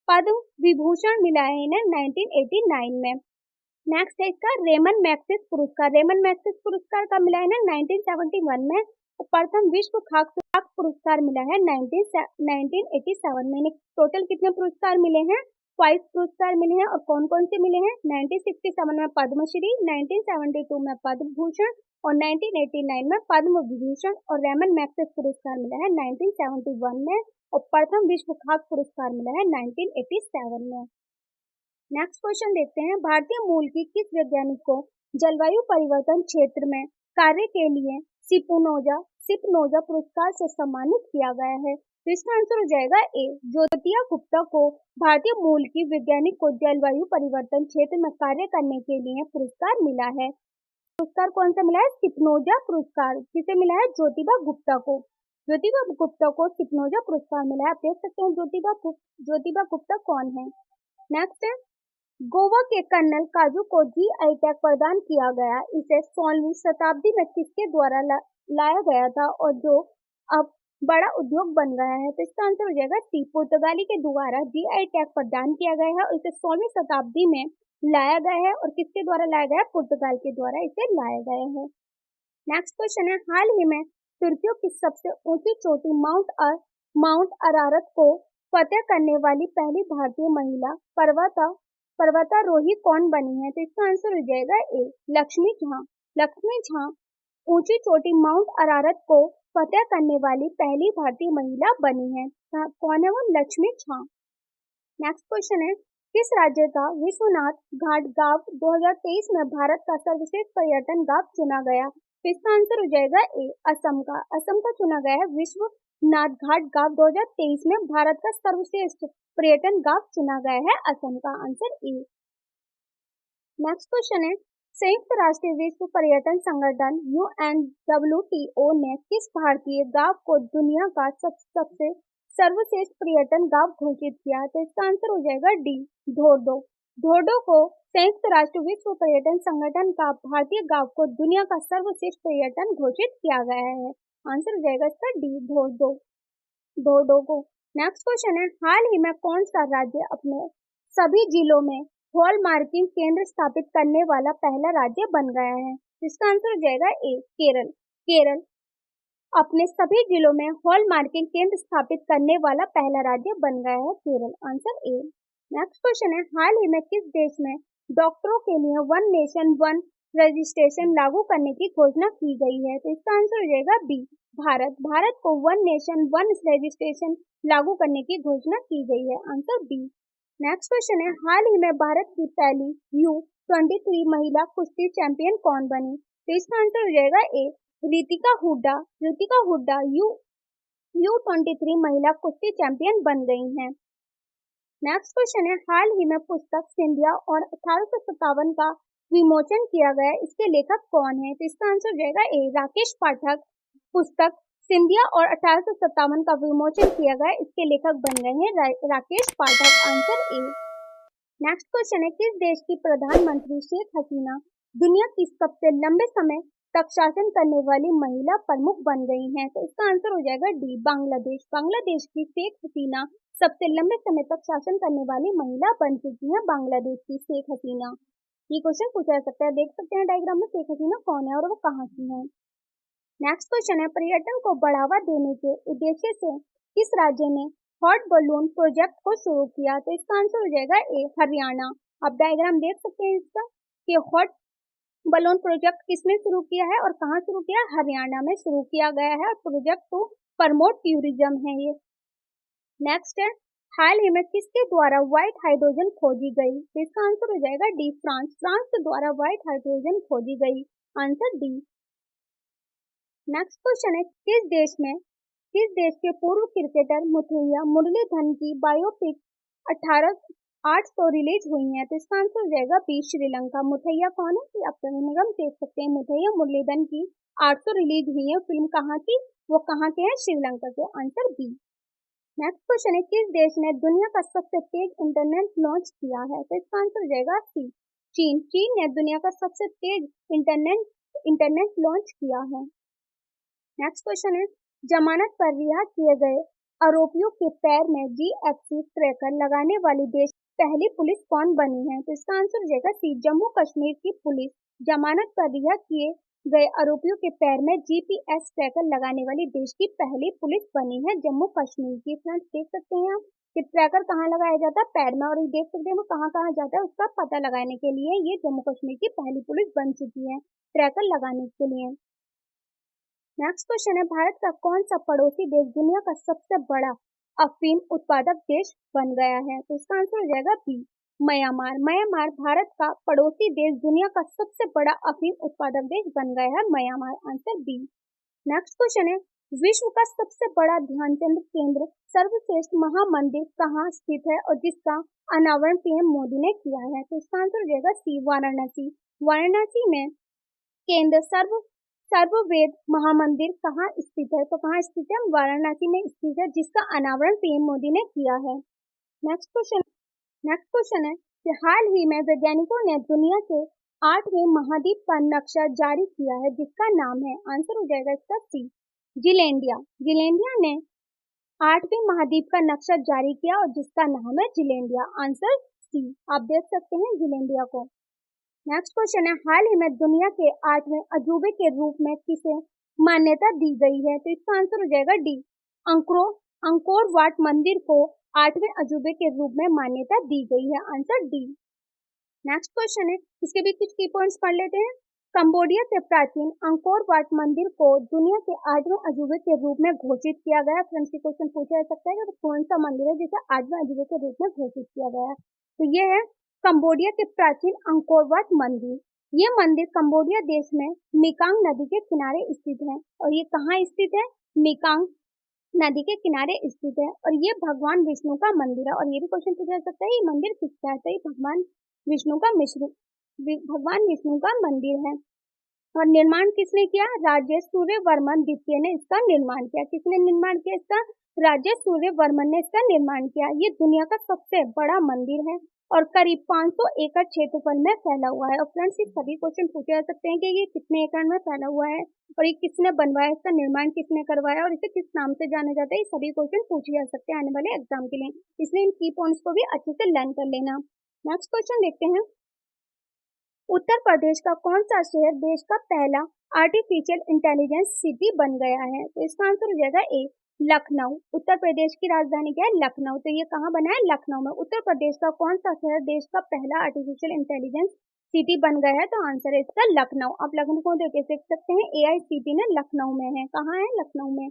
पद्म विभूषण मिला है इन्हें 1989 में। नेक्स्ट है इसका रेमन मैग्सेसे पुरस्कार। रेमन मैग्सेसे पुरस्कार का मिला है ना 1971 में। प्रथम विश्व खाद्य पुरस्कार मिला है 1987 में। टोटल कितने पुरस्कार मिले हैं? 5 पुरस्कार मिले हैं और कौन कौन से मिले हैं? 1967 में पद्मश्री, 1972 में पद्म भूषण और 1989 में पद्म विभूषण और रेमन मैग्सेसे पुरस्कार मिला है 1971 में और प्रथम विश्व खाद्य पुरस्कार मिला है 1987 में। नेक्स्ट क्वेश्चन देखते हैं, भारतीय मूल की किस वैज्ञानिक को जलवायु परिवर्तन क्षेत्र में कार्य के लिए सिपनोजा पुरस्कार से सम्मानित किया गया है? तो इसका आंसर हो जाएगा ए, ज्योतिया गुप्ता को भारतीय मूल की वैज्ञानिक को जलवायु परिवर्तन क्षेत्र में कार्य करने के लिए पुरस्कार मिला है। पुरस्कार कौन सा मिला है? सिपनोजा पुरस्कार। किसे मिला है? ज्योतिबा गुप्ता को। ज्योतिबा गुप्ता को सिपनोजा पुरस्कार मिला है। आप देख सकते हैं ज्योतिबा गुप्ता कौन है। नेक्स्ट है, गोवा के कर्नल काजू को GI टैग प्रदान किया गया। इसे 16वीं शताब्दी में किसके द्वारा लाया गया था और जो अब बड़ा उद्योग बन गया है? तो इसका आंसर हो जाएगा सी, पुर्तगाली के द्वारा GI टैग प्रदान किया गया है और इसे 16वीं शताब्दी में लाया गया है और किसके द्वारा लाया गया? पुर्तगाल के द्वारा इसे लाया गया है। नेक्स्ट क्वेश्चन है, हाल ही में तुर्कियों की सबसे ऊंची चोटी माउंट अरारत को फतेह करने वाली पहली भारतीय महिला पर्वतारोही कौन बनी है? तो इसका आंसर हो जाएगा ए, लक्ष्मी झा। लक्ष्मी झा ऊंची चोटी माउंट अरारत को फतेह करने वाली पहली भारतीय महिला बनी है। कौन है वो? लक्ष्मी झा। नेक्स्ट क्वेश्चन है, किस राज्य का विश्वनाथ घाट गांव 2023 में भारत का सर्वश्रेष्ठ पर्यटन गांव चुना गया? तो इसका आंसर हो जाएगा ए, असम का। असम का चुना गया है विश्वनाथ घाट गांव 2023 में भारत का सर्वश्रेष्ठ पर्यटन गांव चुना गया है असम का। Answer A. नेक्स्ट क्वेश्चन है, संयुक्त राष्ट्र विश्व पर्यटन संगठन UNWTO ने किस भारतीय गांव को दुनिया का सबसे सर्वश्रेष्ठ पर्यटन गांव घोषित किया? तो इसका आंसर हो जाएगा डी, धोर्डो। धोर्डो को संयुक्त राष्ट्र विश्व पर्यटन संगठन का भारतीय गांव को दुनिया का सर्वश्रेष्ठ पर्यटन घोषित किया गया है। आंसर हो जाएगा इसका डी, धोर्डो को। नेक्स्ट क्वेश्चन है, हाल ही में कौन सा राज्य अपने सभी जिलों में हॉल मार्किंग केंद्र स्थापित करने वाला पहला राज्य बन गया है? इसका आंसर हो जाएगा ए, केरल। केरल अपने सभी जिलों में हॉल मार्किंग केंद्र स्थापित करने वाला पहला राज्य बन गया है Kerala. Answer A. Next question है, हाल ही में किस देश में डॉक्टरों के लिए 1 नेशन 1 रजिस्ट्रेशन लागू करने की घोषणा की गई है? तो इसका आंसर हो जाएगा बी, भारत। भारत को 1 नेशन 1 रजिस्ट्रेशन लागू करने की घोषणा की गई है। Answer B. नेक्स्ट क्वेश्चन है, हाल ही में भारत की पहली U23 महिला कुश्ती चैंपियन कौन बनी? तो इसका आंसर हो जाएगा ए, रितिका हुड्डा। रितिका हुड्डा U23 महिला कुश्ती चैंपियन बन गई हैं। नेक्स्ट क्वेश्चन है, हाल ही में पुस्तक सिंधिया और 1857 का विमोचन किया गया, इसके लेखक कौन है? तो इसका आंसर हो जाएगा ए, राकेश पाठक। पुस्तक सिंधिया और 1857 का विमोचन किया गया, इसके लेखक बन गए हैं Rakesh Pathak. Answer A. Next question है, किस देश की प्रधानमंत्री शेख हसीना दुनिया की सबसे लंबे समय तक शासन करने वाली महिला प्रमुख बन गई हैं? तो इसका आंसर हो जाएगा डी, बांग्लादेश। बांग्लादेश की शेख हसीना सबसे लंबे समय तक शासन करने वाली महिला बन चुकी है, बांग्लादेश की शेख हसीना। ये क्वेश्चन पूछा जा सकता है, देख सकते हैं डायग्राम में शेख हसीना कौन है और वो कहाँ की है। नेक्स्ट क्वेश्चन है, पर्यटन को बढ़ावा देने के उद्देश्य से किस राज्य ने हॉट बलून प्रोजेक्ट को शुरू किया? तो इसका आंसर हो जाएगा ए, हरियाणा। आप डायग्राम देख सकते हैं इसका कि हॉट बलून प्रोजेक्ट किसने शुरू किया है और कहाँ शुरू किया? हरियाणा में शुरू किया गया है और प्रोजेक्ट को प्रमोट टूरिज्म है ये। नेक्स्ट है, हाल ही में किसके द्वारा व्हाइट हाइड्रोजन खोजी गई? तो इसका आंसर हो जाएगा डी, फ्रांस। फ्रांस के द्वारा व्हाइट हाइड्रोजन खोजी गई। Answer D. नेक्स्ट क्वेश्चन है, किस देश के पूर्व क्रिकेटर मुथैया मुरलीधरन की बायोपिक 800 रिलीज हुई है? तो इसका आंसर हो जाएगा बी, श्रीलंका। मुथैया कौन है? आप निगम देख सकते हैं, मुथैया मुरलीधरन की 800 रिलीज हुई है। फिल्म कहाँ की? वो कहाँ के हैं? श्रीलंका के। Answer B. नेक्स्ट क्वेश्चन है, किस देश ने दुनिया का सबसे तेज इंटरनेट लॉन्च किया है? तो इसका आंसर हो जाएगा सी, चीन। चीन ने दुनिया का सबसे तेज इंटरनेट लॉन्च किया है। नेक्स्ट क्वेश्चन है, जमानत पर रिहा किए गए आरोपियों के पैर में GFC ट्रैकर लगाने वाली देश पहली पुलिस कौन बनी है? तो इसका आंसर हो जाएगा सी, जम्मू कश्मीर की पुलिस। जमानत पर रिहा किए गए आरोपियों के पैर में GPS ट्रैकर लगाने वाली देश की पहली पुलिस बनी है, जम्मू कश्मीर की। फ्रेंड्स देख सकते हैं आप कि ट्रैकर कहाँ लगाया जाता है? पैर में। और ये देख सकते हैं वो कहाँ कहाँ जाता है, उसका पता लगाने के लिए ये जम्मू कश्मीर की पहली पुलिस बन चुकी है ट्रैकर लगाने के लिए। नेक्स्ट क्वेश्चन है, भारत का कौन सा पड़ोसी देश दुनिया का सबसे बड़ा अफीम उत्पादक देश बन गया है? तो इसका आंसर हो जाएगा बी, म्यांमार। म्यांमार भारत का पड़ोसी देश दुनिया का सबसे बड़ा अफीम उत्पादक देश बन गया है, Myanmar. Answer B. Next question है, विश्व का सबसे बड़ा ध्यानचंद केंद्र सर्वश्रेष्ठ महामंदिर कहाँ स्थित है और जिसका अनावरण PM मोदी ने किया है? तो इसका आंसर हो जाएगा सी, वाराणसी। वाराणसी में केंद्र सर्ववेद महामंदिर कहाँ स्थित है? तो कहाँ स्थित है? वाराणसी में स्थित है, जिसका अनावरण PM मोदी ने किया है। नेक्स्ट क्वेश्चन है कि हाल ही में वैज्ञानिकों ने दुनिया के 8वें महाद्वीप का नक्शा जारी किया है, जिसका नाम है? आंसर हो जाएगा इसका सी, जिलैंडिया। जिलैंडिया ने 8वें महाद्वीप का नक्शा जारी किया और जिसका नाम है जिलैंडिया। आंसर सी, आप देख सकते हैं जिलैंडिया को। नेक्स्ट क्वेश्चन है, हाल ही में दुनिया के 8वें अजूबे के रूप में किसे मान्यता दी गई है? तो इसका आंसर हो जाएगा डी, अंकोर वाट मंदिर को 8वें अजूबे के रूप में मान्यता दी गई है। Answer D. नेक्स्ट क्वेश्चन है, इसके भी कुछ की पॉइंट्स पढ़ लेते हैं। कंबोडिया के प्राचीन अंकोर वाट मंदिर को दुनिया के 8वें अजूबे के रूप में घोषित किया गया। फ्रेंड्स ये क्वेश्चन पूछा जा सकता है कि कौन सा मंदिर है जिसे 8वें अजूबे के रूप में घोषित किया गया? तो ये है कंबोडिया के प्राचीन अंकोर वाट मंदिर। ये मंदिर कंबोडिया देश में मेकांग नदी के किनारे स्थित है। और ये कहाँ स्थित है? मेकांग नदी के किनारे स्थित है। और ये भगवान विष्णु का मंदिर है। और ये भी क्वेश्चन पूछा जा सकता है ये मंदिर किसका है? तो ये भगवान विष्णु का मंदिर है। और निर्माण किसने किया? राजे सूर्यवर्मन द्वितीय ने इसका निर्माण किया। किसने निर्माण किया इसका? राजे सूर्यवर्मन ने इसका निर्माण किया। ये दुनिया का सबसे बड़ा मंदिर है और करीब 500 एकड़ क्षेत्रफल में फैला हुआ है। और फ्रेंड्स ये सभी क्वेश्चन पूछे जा सकते हैं कि ये कितने एकड़ में फैला हुआ है और ये किसने बनवाया, इसका निर्माण किसने करवाया और इसे किस नाम से जाना जाता है। ये सभी क्वेश्चन पूछे जा सकते हैं आने वाले एग्जाम के लिए, इसलिए इन की पॉइंट्स को भी अच्छे से लर्न कर लेना। नेक्स्ट क्वेश्चन देखते हैं, उत्तर प्रदेश का कौन सा शहर देश का पहला आर्टिफिशियल इंटेलिजेंस सिटी बन गया है? तो इसका आंसर हो जाएगा ए, लखनऊ। उत्तर प्रदेश की राजधानी क्या है? लखनऊ। तो ये कहाँ बना है? लखनऊ में। उत्तर प्रदेश का कौन सा शहर देश का पहला आर्टिफिशियल इंटेलिजेंस सिटी बन गया है? तो आंसर है इसका लखनऊ। आप लखनऊ को देख सकते हैं, AICT ने लखनऊ में है। कहाँ है? लखनऊ में।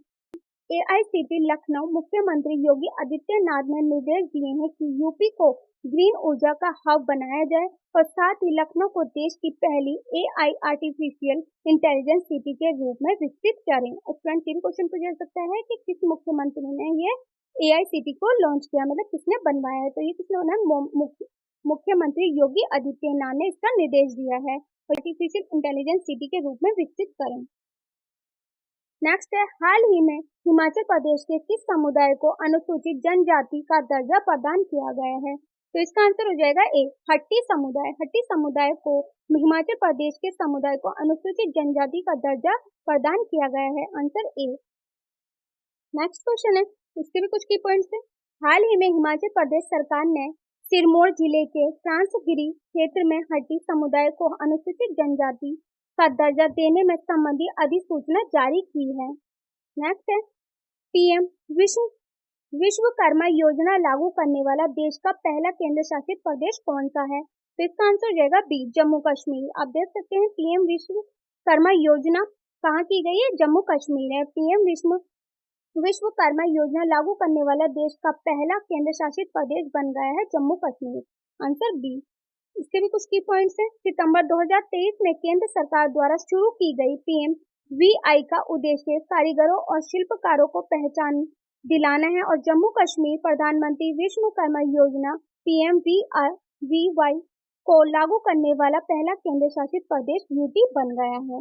AICT लखनऊ मुख्यमंत्री योगी आदित्यनाथ ने निर्देश दिए हैं कि यूपी को ग्रीन ऊर्जा का हब बनाया जाए और साथ ही लखनऊ को देश की पहली AI आर्टिफिशियल इंटेलिजेंस सिटी के रूप में विकसित करें। और फ्रेंड्स, ये भी क्वेश्चन पूछा जा सकता है कि किस मुख्यमंत्री ने ये AI सिटी को लॉन्च किया, मतलब किसने बनवाया है। तो ये किसने बनाया? मुख्यमंत्री योगी आदित्यनाथ ने इसका निर्देश दिया है, आर्टिफिशियल इंटेलिजेंस सिटी के रूप में विकसित करें। नेक्स्ट है, हाल ही में हिमाचल प्रदेश के किस समुदाय को अनुसूचित जनजाति का दर्जा प्रदान किया गया है? तो इसका आंसर हो जाएगा ए, हट्टी समुदाय। हट्टी समुदाय को हिमाचल प्रदेश के समुदाय को अनुसूचित जनजाति का दर्जा प्रदान किया गया है, आंसर ए। नेक्स्ट क्वेश्चन है, इसके भी कुछ की पॉइंट्स है। हाल ही में हिमाचल प्रदेश सरकार ने सिरमौर जिले के फ्रांसगिरी क्षेत्र में हट्टी समुदाय को अनुसूचित जनजाति का दर्जा देने में संबंधी अधिसूचना जारी की है। नेक्स्ट है, पीएम विश्वकर्मा योजना लागू करने वाला देश का पहला केंद्र शासित प्रदेश कौन सा है? तो इसका आंसर हो जाएगा बी, जम्मू कश्मीर। आप देख सकते हैं पीएम विश्वकर्मा योजना कहाँ की गई है? जम्मू कश्मीर है। पीएम विश्वकर्मा योजना लागू करने वाला देश का पहला केंद्र शासित प्रदेश बन गया है जम्मू कश्मीर, आंसर बी। इसके भी कुछ की पॉइंट्स हैं। सितंबर 2023 में केंद्र सरकार द्वारा शुरू की गई पीएम VI का उद्देश्य कारीगरों और शिल्पकारों को पहचान दिलाना है और जम्मू कश्मीर प्रधानमंत्री विश्वकर्मा योजना PMVY को लागू करने वाला पहला केंद्र शासित प्रदेश यूटी बन गया है।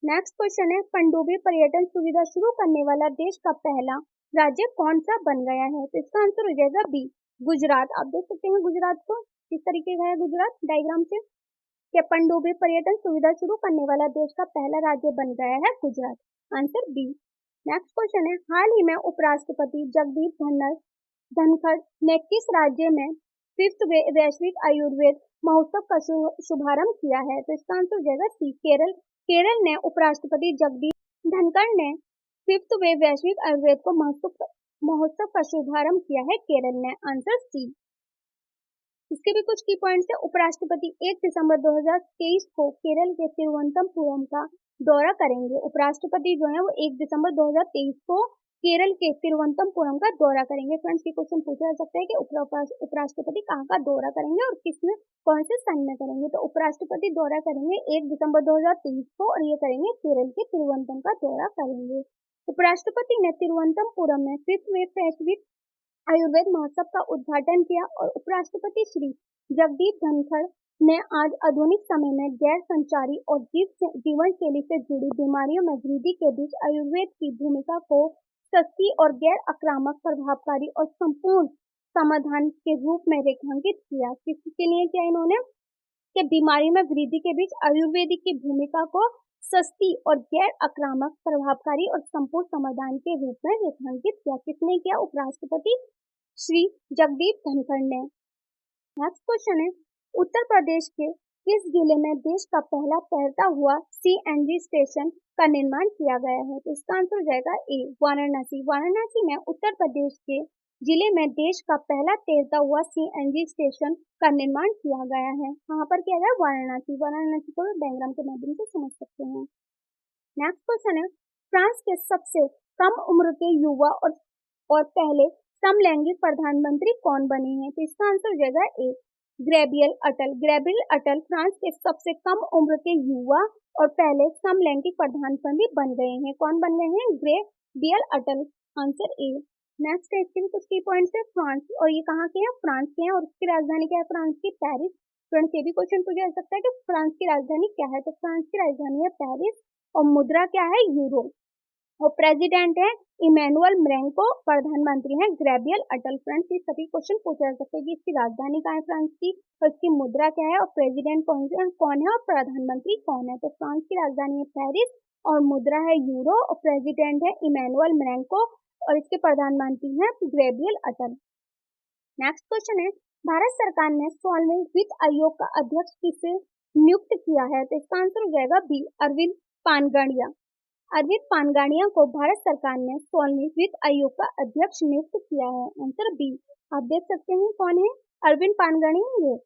नेक्स्ट क्वेश्चन है, पनडुब्बी पर्यटन सुविधा शुरू करने वाला देश का पहला राज्य कौन सा बन गया है? तो इसका आंसर हो जाएगा बी, गुजरात। आप देख सकते हैं गुजरात को किस तरीके का है गुजरात डायग्राम से, कि पनडुब्बी पर्यटन सुविधा शुरू करने वाला देश का पहला राज्य बन गया है Gujarat, answer B. Next question है, हाल ही में उपराष्ट्रपति जगदीप धनखड़ ने किस राज्य में 5th वैश्विक आयुर्वेद महोत्सव का शुभारंभ किया है? तो इसका आंसर हो जाएगा सी, केरल। केरल ने उपराष्ट्रपति जगदीप धनखड़ ने 5th वैश्विक आयुर्वेद को महोत्सव का शुभारंभ किया है केरल ने, आंसर सी। इसके भी कुछ की पॉइंट्स है। उपराष्ट्रपति 1 दिसंबर 2023 को केरल के तिरुवनंतपुरम का दौरा करेंगे। उपराष्ट्रपति जो है वो 1 दिसंबर 2023 को केरल के तिरुवनंतपुरम का दौरा करेंगे। फ्रेंड्स, ये क्वेश्चन पूछा जा सकता है कि उपराष्ट्रपति कहाँ का दौरा करेंगे और किसमें कौन से सन में करेंगे? तो उपराष्ट्रपति दौरा करेंगे 1 दिसंबर 2023 को और ये करेंगे केरल के तिरुवनंतपुरम का दौरा करेंगे। उपराष्ट्रपति ने तिरुवनंतपुरम में 5th वैश्विक आयुर्वेद महोत्सव का उद्घाटन किया और उपराष्ट्रपति श्री जगदीप धनखड़ ने आज आधुनिक समय में गैर संचारी और जीवन शैली से जुड़ी बीमारियों में वृद्धि के बीच आयुर्वेद की भूमिका को सस्ती और गैर आक्रामक, प्रभावकारी और संपूर्ण समाधान के रूप में रेखांकित किया। किसके लिए किया इन्होंने? कि बीमारियों में वृद्धि के बीच आयुर्वेदिक की भूमिका को सस्ती और गैर आक्रामक, प्रभावकारी और संपूर्ण समाधान के रूप में रेखांकित किया। किसने किया? उपराष्ट्रपति श्री जगदीप धनखड़ ने। नेक्स्ट क्वेश्चन है, उत्तर प्रदेश के किस जिले में देश का पहला तैरता हुआ CNG स्टेशन का निर्माण किया गया है? तो इसका आंसर हो जाएगा ए, वाराणसी। वाराणसी में उत्तर प्रदेश के जिले में देश का पहला तैरता हुआ CNG स्टेशन का निर्माण किया गया है। कहाँ पर किया गया? वाराणसी। वाराणसी को डायग्राम के माध्यम से समझ सकते हैं। नेक्स्ट क्वेश्चन है, फ्रांस के सबसे कम उम्र के युवा और पहले समलैंगिक प्रधानमंत्री कौन बने हैं? तो इसका आंसर हो जाएगा ए, गैब्रियल अटल। गैब्रियल अटल फ्रांस के सबसे कम उम्र के युवा और पहले समलैंगिक प्रधानमंत्री बन गए हैं। कौन बन गए हैं? Gabriel Atal, answer A. Next है, इसके भी कुछ की पॉइंट्स है। फ्रांस, और ये कहाँ के हैं? फ्रांस के हैं और इसकी राजधानी क्या है? फ्रांस की पेरिस। फ्रेंड्स, ये भी क्वेश्चन पूछा जा सकता है कि फ्रांस की राजधानी क्या है? तो फ्रांस की राजधानी है पेरिस और मुद्रा क्या है? यूरो। और प्रेसिडेंट है इमैनुअल मैक्रों, प्रधानमंत्री हैं गैब्रियल अटल। फ्रेंड्स, ये सभी क्वेश्चन पूछा जा सकते हैं कि इसकी राजधानी कहाँ है फ्रांस की, और इसकी मुद्रा क्या है, और प्रेसिडेंट कौन है और प्रधानमंत्री कौन है? तो फ्रांस की राजधानी है पेरिस और मुद्रा है यूरो और प्रेसिडेंट है इमैनुअल मैक्रों और इसके प्रधानमंत्री हैं गैब्रियल अटल। नेक्स्ट क्वेश्चन है, भारत सरकार ने 16वें वित्त आयोग का अध्यक्ष किसे नियुक्त किया है? तो इसका आंसर हो जाएगा बी, अरविंद पानगड़िया। अरविंद पानगड़िया को भारत सरकार ने 16वें वित्त आयोग का अध्यक्ष नियुक्त किया है, आंसर बी। आप देख सकते हैं कौन है? अरविंद पानगड़िया ये।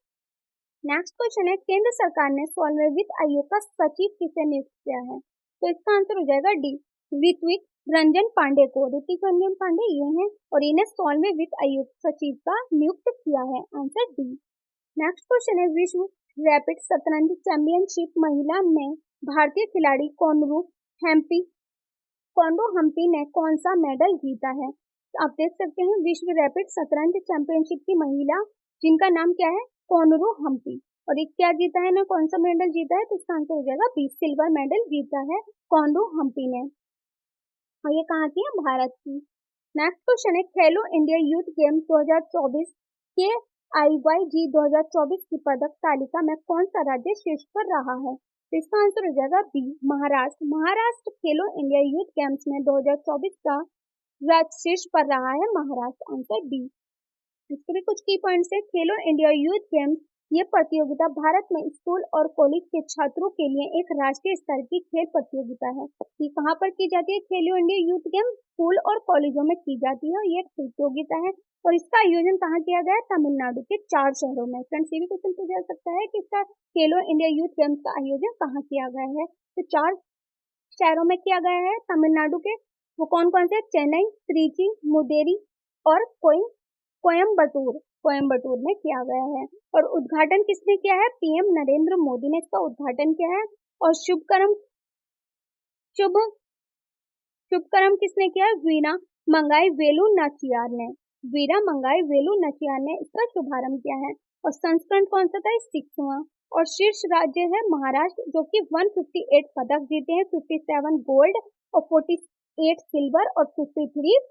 नेक्स्ट क्वेश्चन है, केंद्र सरकार ने 16वें वित्त आयोग का सचिव किसे नियुक्त किया है? तो इसका आंसर हो जाएगा डी, ऋत्विक रंजन पांडे को, ऋतिक रंजन पांडे ये हैं, और इन्हें 16वें वित्त आयोग सचिव का नियुक्त किया है। Answer D. नेक्स्ट क्वेश्चन है, विश्व रैपिड शतरंज चैंपियनशिप महिला में भारतीय खिलाड़ी कोंडो हम्पी ने कौन सा मेडल जीता है? तो आप देख सकते हैं विश्व रैपिड शतरंज चैंपियनशिप की महिला जिनका नाम क्या है, कोनरू हम्पी, और ये क्या जीता है ना, कौन सा मेडल जीता है? तो इसका आंसर हो जाएगा बी, सिल्वर मेडल जीता है कोंडो हम्पी ने, और ये कहाँ की है? भारत की। नेक्स्ट क्वेश्चन है, खेलो इंडिया यूथ गेम्स 2024 के IYG 2024 की पदक तालिका में कौन सा राज्य शीर्ष पर रहा है? तो इसका आंसर हो जाएगा बी, महाराष्ट्र। महाराष्ट्र खेलो इंडिया यूथ गेम्स में 2024 का राज्य शीर्ष पर रहा है महाराष्ट्र। Answer D. इसके भी कुछ की पॉइंट्स है। खेलो इंडिया यूथ गेम्स ये प्रतियोगिता भारत में स्कूल और कॉलेज के छात्रों के लिए एक राष्ट्रीय स्तर की खेल प्रतियोगिता है। ये कहाँ पर की जाती है? खेलो इंडिया यूथ गेम स्कूल और कॉलेजों में की जाती है, ये एक प्रतियोगिता है, और इसका आयोजन कहाँ किया गया है? तमिलनाडु के 4 शहरों में। फ्रेंड्स, ये भी क्वेश्चन पूछा जा सकता है कि इसका खेलो इंडिया यूथ गेम्स का आयोजन कहाँ किया गया है? तो 4 शहरों में किया गया है तमिलनाडु के। वो कौन कौन से? चेन्नई, त्रिची, मुदेरी और कोयम्बटूर में किया गया है। और उद्घाटन किसने किया है? पीएम नरेंद्र मोदी ने इसका उद्घाटन किया है। और शुभ शुभकर्म किसने किया है? वीणा मंगाई वेलु नाचियार ने। वीरा मंगाई वेलु नाचियार ने इसका शुभारंभ किया है। और संस्करण कौन सा था? 6वां। और शीर्ष राज्य है महाराष्ट्र, जो कि 158 पदक जीते हैं, 57 गोल्ड और 48 सिल्वर और 53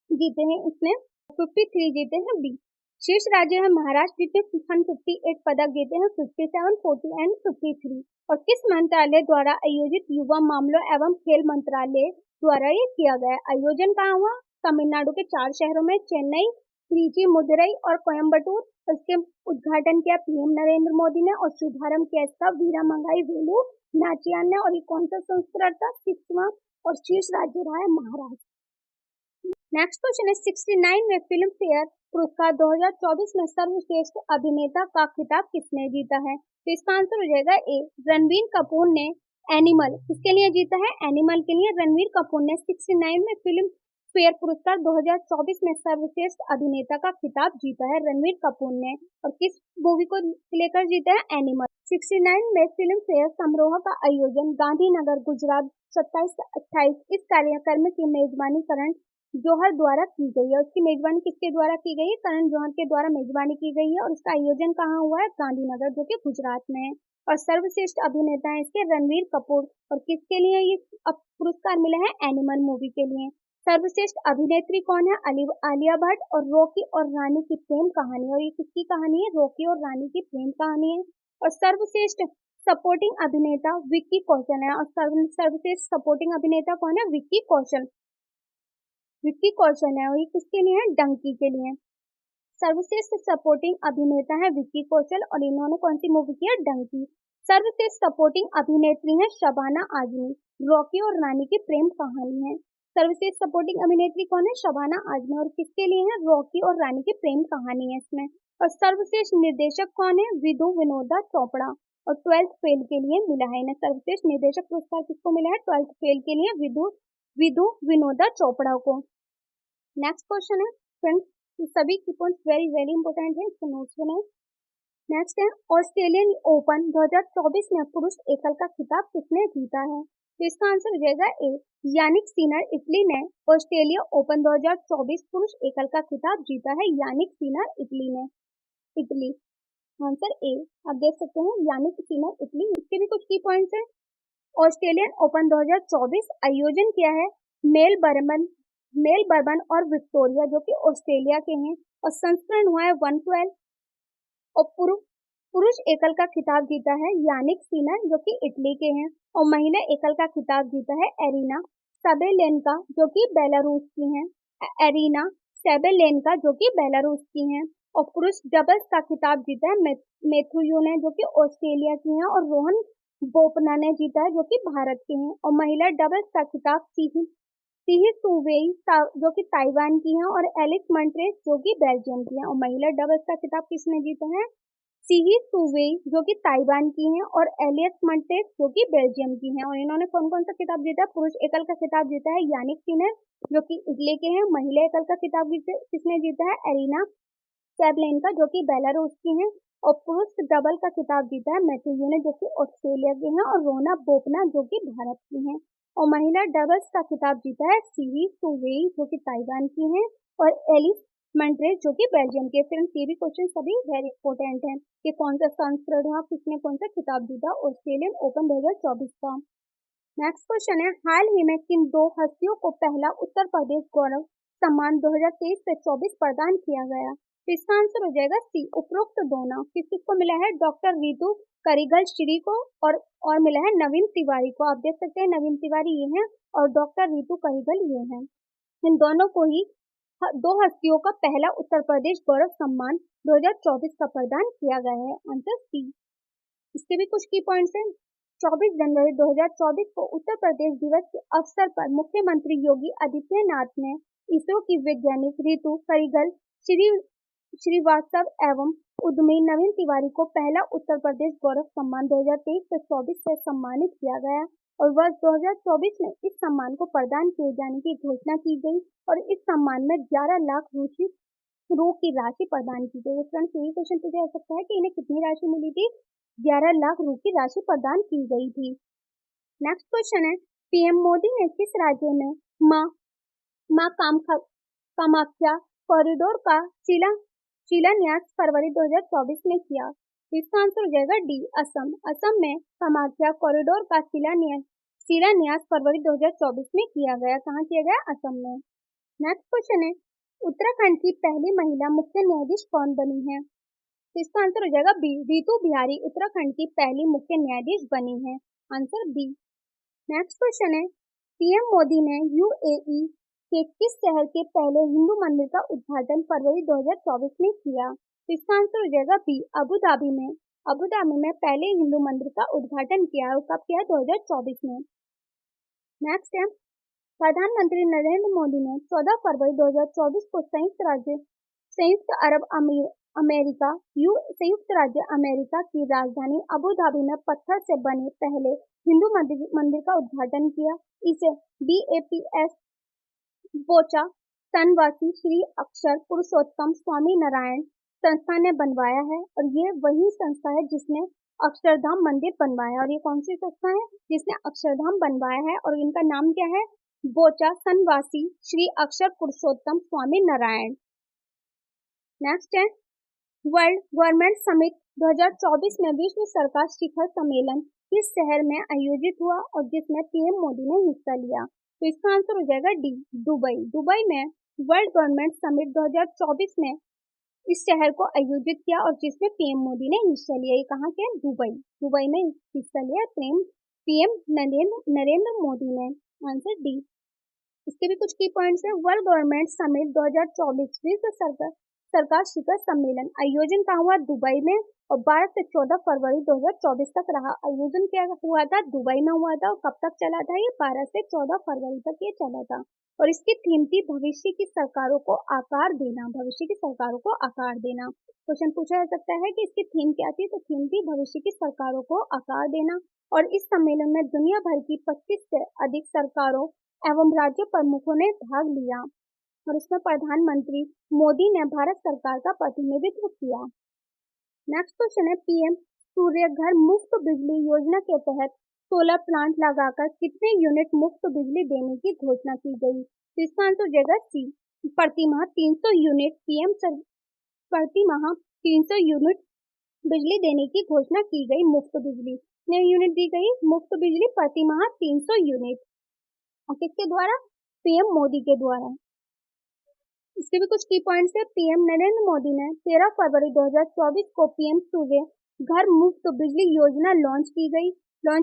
जीते हैं इसने, 53 जीते हैं बी। शीर्ष राज्य है महाराष्ट्र, जिसने 158 पदक जीते हैं, 57, 40 एंड 53। और किस मंत्रालय द्वारा आयोजित युवा मामलों एवं खेल मंत्रालय द्वारा ये किया गया? आयोजन कहाँ हुआ? तमिलनाडु के 4 शहरों में, चेन्नई, त्रिची, मदुरई और कोयम्बटूर। इसके उद्घाटन किया पीएम नरेंद्र मोदी ने, और शुभारंभ किया इसका वीरा मंगाई वेलु नाचियार ने। और ये कौन सा संस्करण था? 6वां। और शीर्ष राज्य रहा है महाराष्ट्र। नेक्स्ट क्वेश्चन है, 69वें फिल्म फेयर पुरस्कार 2024 में सर्वश्रेष्ठ अभिनेता का खिताब किसने जीता है? तो इसका आंसर हो जाएगा ए, रणबीर कपूर ने एनिमल किसके लिए जीता है? एनिमल के लिए रणबीर कपूर ने 69वें फिल्म फेयर पुरस्कार 2024 में सर्वश्रेष्ठ अभिनेता का खिताब जीता है रणबीर कपूर ने। और किस मूवी को लेकर जीता है? एनिमल। 69वें फिल्म फेयर समारोह का आयोजन गांधीनगर, गुजरात 27 से 28 इस कार्यक्रम की मेजबानी करण जौहर द्वारा की गई है। उसकी मेजबानी किसके द्वारा की गई है? करण जौहर के द्वारा मेजबानी की गई है। और इसका आयोजन कहाँ हुआ है? गांधीनगर, जो कि गुजरात में है। और सर्वश्रेष्ठ अभिनेता है इसके रणबीर कपूर। और किसके लिए ये पुरस्कार मिला है? एनिमल मूवी के लिए। सर्वश्रेष्ठ अभिनेत्री कौन है? आलिया भट्ट। और रॉकी और रानी की प्रेम कहानी, और ये किसकी कहानी है? रॉकी और रानी की प्रेम कहानी है। और सर्वश्रेष्ठ सपोर्टिंग अभिनेता विक्की कौशल है। और सर्वश्रेष्ठ सपोर्टिंग अभिनेता कौन है? विक्की कौशल है, और ये किसके लिए है? डंकी के लिए। सर्वश्रेष्ठ सपोर्टिंग अभिनेता है विक्की कौशल, और इन्होंने कौन सी मूवी की है? डंकी। सर्वश्रेष्ठ सपोर्टिंग अभिनेत्री है शबाना आजमी, रॉकी और रानी की प्रेम कहानी है। सर्वश्रेष्ठ सपोर्टिंग अभिनेत्री कौन है? शबाना आजमी, और किसके लिए है? रॉकी और रानी की प्रेम कहानी है इसमें। और सर्वश्रेष्ठ निर्देशक कौन है? विधु विनोदा चोपड़ा, और 12th फेल के लिए मिला है इन्हें सर्वश्रेष्ठ निर्देशक पुरस्कार। किसको मिला है? 12th फेल के लिए विधु विनोदा चोपड़ा को। नेक्स्ट क्वेश्चन है फ्रेंड्स, सभी की पॉइंट्स वेरी वेरी इंपॉर्टेंट है, इसको नोट्स बनाएं। नेक्स्ट है, ऑस्ट्रेलियन ओपन 2024 में पुरुष एकल का खिताब किसने जीता है? तो इसका आंसर हो जाएगा ए, यानिक सिनर। इटली ने ऑस्ट्रेलिया ओपन 2024 पुरुष एकल का खिताब जीता है यानिक सिनर, इटली ने। Italy, answer A. आप देख सकते हैं यानिक सिनर, इटली। इसके भी कुछ की पॉइंट्स है। ऑस्ट्रेलियन ओपन 2024 आयोजन किया है मेलबर्न और विक्टोरिया, जो कि ऑस्ट्रेलिया के हैं। और संस्करण हुआ है 112। और पुरुष एकल का खिताब जीता है यानिक सिनर, जो कि इटली के हैं। और महिला एकल का खिताब जीता है एरिना सेबेलेन्का, जो कि बेलारूस की हैं। एरिना सेबेलेन्का, जो कि बेलारूस की हैं। और पुरुष डबल्स का खिताब जीता है मैथ्यू ने, जो कि ऑस्ट्रेलिया की हैं। और रोहन बोपन्ना ने जीता है, जो कि भारत के हैं। और महिला डबल्स का खिताब सिही सुवेई, जो कि ताइवान की हैं। और एलिस मंट्रेस, जो कि बेल्जियम की हैं। और महिला डबल्स का खिताब किसने जीता है? सीही सुवेई जो कि ताइवान की हैं और एलियस मंटेस जो कि बेल्जियम की हैं। और इन्होंने कौन कौन सा खिताब जीता है? पुरुष एकल का खिताब जीता है यानिक सिनर जो कि इटली के हैं। महिला एकल का खिताब किसने जीता है? एरिना सैबलेंका जो कि बेलारूस की हैं। और पुरुष डबल का खिताब जीता है मैथ्यू ने जो कि ऑस्ट्रेलिया के हैं और रोना बोपना जो कि भारत की हैं। और महिला डबल्स का खिताब जीता है सीही सुवेई जो कि ताइवान की हैं और एलिस मंट्रेस जो कि बेल्जियम के। फ्रेंड्स ये भी क्वेश्चन सभी वेरी इंपॉर्टेंट हैं कि कौन सा संस्करण हुआ, किसने कौन सा खिताब जीता ऑस्ट्रेलियन ओपन 2024 का। नेक्स्ट क्वेश्चन है, हाल ही में किन दो हस्तियों को पहला उत्तर प्रदेश गौरव सम्मान 2023 से 24 प्रदान किया गया? तो इसका आंसर हो जाएगा सी, उपरोक्त दोनों। किस किसको मिला है? डॉक्टर रितु करिगल श्री को और मिला है नवीन तिवारी को। आप देख सकते हैं नवीन तिवारी ये हैं और डॉक्टर रितु करिगल ये हैं। इन दोनों को ही दो हस्तियों का पहला उत्तर प्रदेश गौरव सम्मान 2024 का प्रदान किया गया है। Answer C. इसके भी कुछ की पॉइंट्स हैं। 24 जनवरी 2024 को उत्तर प्रदेश दिवस के अवसर पर मुख्यमंत्री योगी आदित्यनाथ ने इसरो की वैज्ञानिक रितु करिगल श्रीवास्तव एवं उद्यमी नवीन तिवारी को पहला उत्तर प्रदेश गौरव सम्मान 2023 से 24 से सम्मानित किया गया और वर्ष 2024 में इस सम्मान को प्रदान किए जाने की घोषणा की गई और इस सम्मान में 11 लाख रु की राशि प्रदान की गई। फ्रेंड्स यही क्वेश्चन पूछा जा सकता है कि इन्हें कितनी राशि मिली थी? 11 लाख रु की राशि प्रदान की गई थी। नेक्स्ट क्वेश्चन है, पीएम मोदी ने किस राज्य में मां कामाख्या कॉरिडोर का शिलान्यास फरवरी 2024 में किया? इसका आंसर हो जाएगा डी, असम। असम में कामाख्या कॉरिडोर का शिलान्यास फरवरी 2024 में किया गया। कहाँ किया गया? असम में। नेक्स्ट क्वेश्चन है, उत्तराखंड की पहली महिला मुख्य न्यायाधीश कौन बनी है? तो इसका आंसर हो जाएगा बी, रितु बिहारी उत्तराखंड की पहली मुख्य न्यायाधीश बनी है। Answer B. नेक्स्ट क्वेश्चन है, पीएम मोदी ने यूएई के किस शहर के पहले हिंदू मंदिर का उद्घाटन फरवरी 2024 में किया? तो इसका आंसर हो जाएगा बी, अबू धाबी में। अबू धाबी में पहले हिंदू मंदिर का उद्घाटन किया है। कब किया? 2024 में। नेक्स्ट है, प्रधानमंत्री नरेंद्र मोदी ने 14 फरवरी 2024 को संयुक्त राज्य अमेरिका की राजधानी अबू धाबी में पत्थर से बने पहले हिंदू मंदिर का उद्घाटन किया। इसे BAPS बोचा सनवासी श्री अक्षर पुरुषोत्तम स्वामी नारायण संस्था ने बनवाया है और ये वही संस्था है जिसने अक्षरधाम मंदिर बनवाया। और ये कौन सी संस्था है जिसने अक्षरधाम बनवाया है? और इनका नाम क्या है? बोचा सनवासी श्री अक्षर पुरुषोत्तम स्वामी नारायण। नेक्स्ट है, वर्ल्ड गवर्नमेंट समिट 2024 में विश्व सरकार शिखर सम्मेलन किस शहर में आयोजित हुआ और जिसमें पीएम मोदी ने हिस्सा लिया? तो इसका आंसर हो जाएगा डी, दुबई। दुबई में वर्ल्ड गवर्नमेंट समिट 2024 में इस शहर को आयोजित किया और जिसमें पीएम मोदी ने हिस्सा लिया। ये कहाँ के? दुबई। दुबई में हिस्सा लिया पीएम नरेंद्र मोदी ने। Answer D. इसके भी कुछ की पॉइंट्स है। वर्ल्ड गवर्नमेंट समिट 2024 विश्व सरकार शिखर सम्मेलन आयोजन कहाँ हुआ? दुबई में और 12 से 14 फरवरी 2024 तक रहा। आयोजन क्या हुआ था? दुबई में हुआ था। और कब तक चला था? ये 12 से 14 फरवरी तक ये चला था। और इसकी थीम थी भविष्य की सरकारों को आकार देना। भविष्य की सरकारों को आकार देना। क्वेश्चन पूछा जा सकता है कि इसकी थीम क्या थी? तो थीम थी भविष्य की सरकारों को आकार देना। और इस सम्मेलन में दुनिया भर की 25 से अधिक सरकारों एवं राज्य प्रमुखों ने भाग लिया और इसमें प्रधानमंत्री मोदी ने भारत सरकार का प्रतिनिधित्व किया। नेक्स्ट क्वेश्चन है, पीएम सूर्य घर मुफ्त बिजली योजना के तहत सोलर प्लांट लगाकर कितने यूनिट मुफ्त बिजली देने की घोषणा की गई? तो इसका आंसर हो जाएगा सी, प्रति माह 300 यूनिट। प्रति माह 300 यूनिट बिजली देने की घोषणा की गई। मुफ्त बिजली कितने यूनिट दी गई? मुफ्त बिजली प्रति माह 300 यूनिट। और किसके द्वारा? पीएम मोदी के द्वारा। इसके भी कुछ की पॉइंट्स है। पीएम नरेंद्र मोदी ने 13 फरवरी 2024 को पीएम सूर्य घर मुफ्त बिजली योजना लॉन्च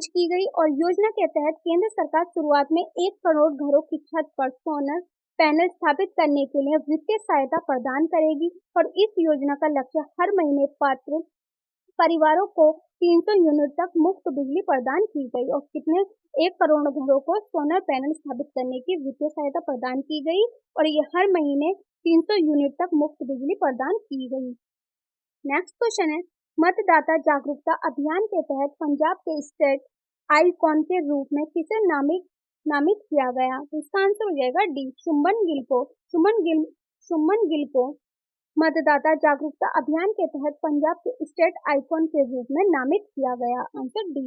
की गई और योजना के तहत केंद्र सरकार शुरुआत में 1 करोड़ घरों की छत पर सोलर पैनल स्थापित करने के लिए वित्तीय सहायता प्रदान करेगी और इस योजना का लक्ष्य हर महीने पात्र परिवारों को 300 यूनिट तक मुफ्त बिजली प्रदान की गई। और कितने? 1 करोड़ घरों को सोलर पैनल स्थापित करने की वित्तीय सहायता प्रदान की गई और ये हर महीने 300 यूनिट तक मुफ्त बिजली प्रदान की गई। नेक्स्ट क्वेश्चन है, मतदाता जागरूकता अभियान के तहत पंजाब के स्टेट आइकॉन के रूप में किसे नामित किया गया? तो इसका आंसर हो जाएगा डी, शुभमन गिल को मतदाता जागरूकता अभियान के तहत पंजाब के स्टेट आइकॉन के रूप में नामित किया गया। Answer D.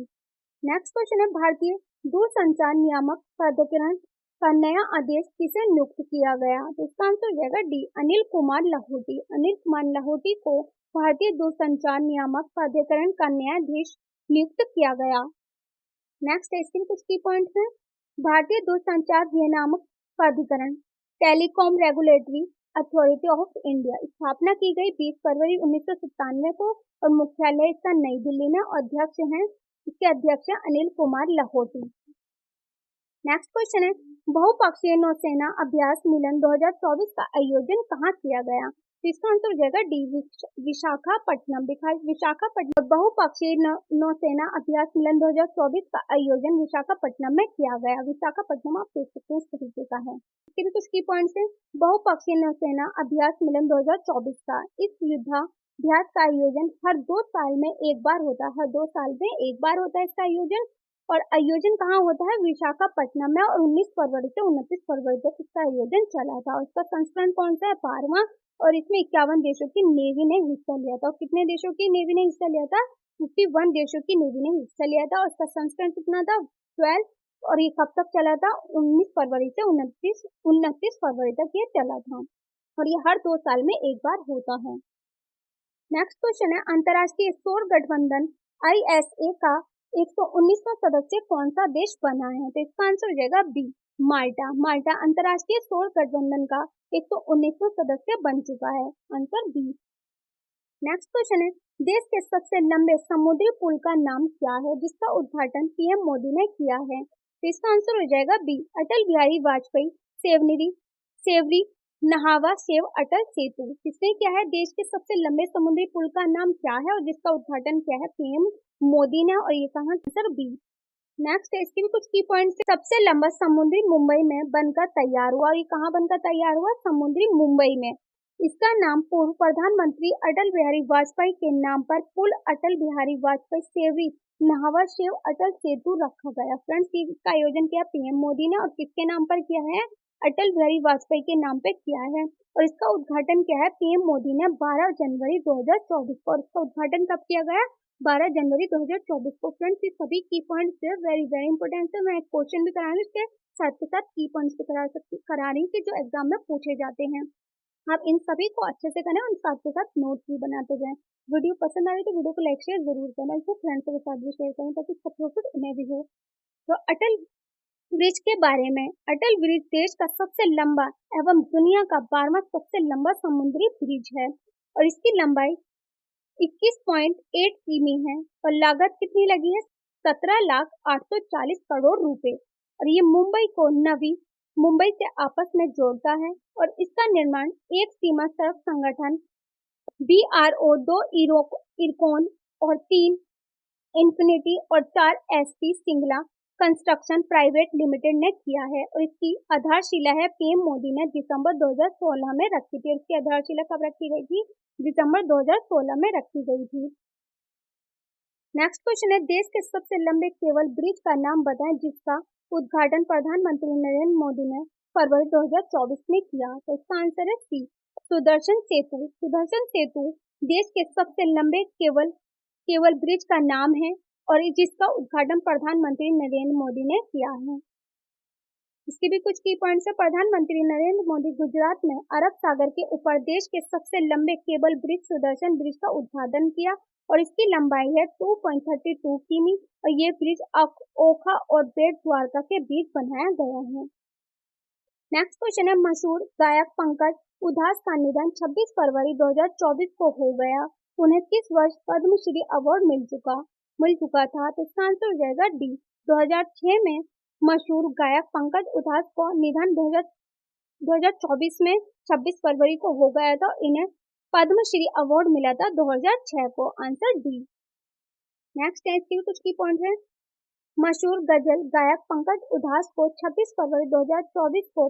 नेक्स्ट क्वेश्चन है, भारतीय दूरसंचार नियामक प्राधिकरण का नया आदेश किसे नियुक्त किया गया? तो इसका आंसर हो जाएगा डी, अनिल कुमार लाहौटी को भारतीय दूरसंचार नियामक प्राधिकरण का न्यायाधीश नियुक्त किया गया। नेक्स्ट है, इसके कुछ की पॉइंट्स हैं। भारतीय दूरसंचार नियामक प्राधिकरण telecom regulatory authority of India स्थापना की गई 20 फरवरी 1997 को और मुख्यालय इसका नई दिल्ली में। इसके अध्यक्ष हैं अनिल कुमार लाहौटी। नेक्स्ट क्वेश्चन है, बहुपक्षीय नौसेना अभ्यास मिलन 2024 का आयोजन कहाँ किया गया? तो इसका आंसर हो जाएगा डी, विशाखापट्टनम। बहुपक्षीय नौसेना अभ्यास मिलन 2024 का आयोजन विशाखापट्टनम में किया गया। विशाखापट्टनम आप देख सकते हैं इस तरीके का है। इसके भी कुछ की पॉइंट्स हैं। बहुपक्षीय नौसेना अभ्यास मिलन 2024 का इस युद्धाभ्यास का आयोजन हर 2 साल में एक बार होता है। हर 2 साल में एक बार होता है इसका आयोजन। और आयोजन कहाँ होता है? विशाखापट्टनम में। और 19 फरवरी से 29 फरवरी तक इसका आयोजन चला था। और इसका संस्करण कौन सा है? 12वां। और इसमें 51 देशों की नेवी ने हिस्सा लिया था। और कितने देशों की नेवी ने हिस्सा लिया था? 51 देशों की नेवी ने हिस्सा लिया था। और इसका संस्करण कितना था? 12। और ये कब तक चला था? 19 फरवरी से 29 फरवरी तक ये चला था। और ये हर 2 साल में एक बार होता है। नेक्स्ट क्वेश्चन है, अंतर्राष्ट्रीय सौर गठबंधन ISA का 119वां सदस्य कौन सा देश बना है? तो इसका आंसर हो जाएगा बी, माल्टा अंतर्राष्ट्रीय सौर गठबंधन का 119वां सदस्य बन चुका है। Answer B. नेक्स्ट क्वेश्चन है, देश के सबसे लंबे समुद्री पुल का नाम क्या है जिसका उद्घाटन PM मोदी ने किया है? तो इसका आंसर हो जाएगा बी, अटल बिहारी वाजपेयी सेवरी नहावा सेव अटल सेतु। इसमें क्या है? देश के सबसे लंबे समुद्री पुल का नाम क्या है और जिसका उद्घाटन क्या है? PM मोदी ने। और ये कहाँ? Answer B. नेक्स्ट है, इसके भी कुछ की पॉइंट्स। सबसे लंबा समुद्री मुंबई में बनकर तैयार हुआ। ये कहाँ बनकर तैयार हुआ? समुद्री मुंबई में। इसका नाम पूर्व प्रधानमंत्री अटल बिहारी वाजपेयी के नाम पर पुल अटल बिहारी वाजपेयी सेवरी नहावा सेव अटल सेतु रखा गया। फ्रेंड्स, इसका आयोजन किया PM मोदी ने। और किसके नाम पर किया है? अटल बिहारी वाजपेयी के नाम पे किया है। और इसका उद्घाटन क्या है? PM मोदी ने 12 जनवरी 2024 को। और इसका उद्घाटन कब किया गया? 12 जनवरी 2024 को। फ्रेंड्स, ये सभी की पॉइंट्स वेरी वेरी इंपॉर्टेंट है। मैं क्वेश्चन भी करा रही हूँ, इसके साथ के साथ की पॉइंट्स भी करा रही हूँ कि जो एग्जाम में पूछे जाते हैं। आप इन सभी को अच्छे से करें और साथ के साथ नोट्स भी बनाते जाएं। वीडियो पसंद आए तो वीडियो को लाइक शेयर जरूर करना। इसको फ्रेंड्स के साथ भी शेयर करें ताकि इसका प्रॉफिट उन्हें भी हो। तो अटल ब्रिज के बारे में, अटल ब्रिज देश का सबसे लंबा एवं दुनिया का 12वां सबसे लंबा समुद्री ब्रिज है। और इसकी लंबाई 21.8 किमी है। और लागत कितनी लगी है? 17,840 करोड़ रुपए। और ये मुंबई से आपस में जोड़ता है। और इसका निर्माण एक सीमा सड़क संगठन BRO, 2 इरकॉन और 3 इन्फिनिटी और 4 SP Singla construction private limited ने किया है। और इसकी आधारशिला है PM मोदी ने दिसंबर 2016 में रखी थी। और इसकी आधारशिला कब रखी गई थी? दिसंबर 2016 में रखी गई थी। नेक्स्ट क्वेश्चन है, देश के सबसे लंबे केबल ब्रिज का नाम बताएं जिसका उद्घाटन प्रधानमंत्री नरेंद्र मोदी ने फरवरी 2024 में किया। तो इसका आंसर है सी, सुदर्शन सेतु देश के सबसे लंबे केबल ब्रिज का नाम है और जिसका उद्घाटन प्रधानमंत्री नरेंद्र मोदी ने किया है। इसके भी कुछ की पॉइंट्स है। प्रधानमंत्री नरेंद्र मोदी गुजरात में अरब सागर के ऊपर देश के सबसे लंबे केबल ब्रिज सुदर्शन ब्रिज का उद्घाटन किया। और इसकी लंबाई है 2.32 किमी। और ये ब्रिज ओखा और बेट द्वारका के बीच बनाया गया है। नेक्स्ट क्वेश्चन है, मशहूर गायक पंकज उधास का निधन 26 फरवरी 2024 को हो गया। उन्हें किस वर्ष पद्मश्री अवार्ड मिल चुका था? तो इसका आंसर हो जाएगा डी, 2006 में मशहूर गायक पंकज उधास को निधन 2024 में 26 फरवरी को हो गया था। इन्हें पद्मश्री अवार्ड मिला था 2006 को। Answer D. नेक्स्ट है, इसके कुछ की पॉइंट है। मशहूर गजल गायक पंकज उधास को 26 फरवरी 2024 को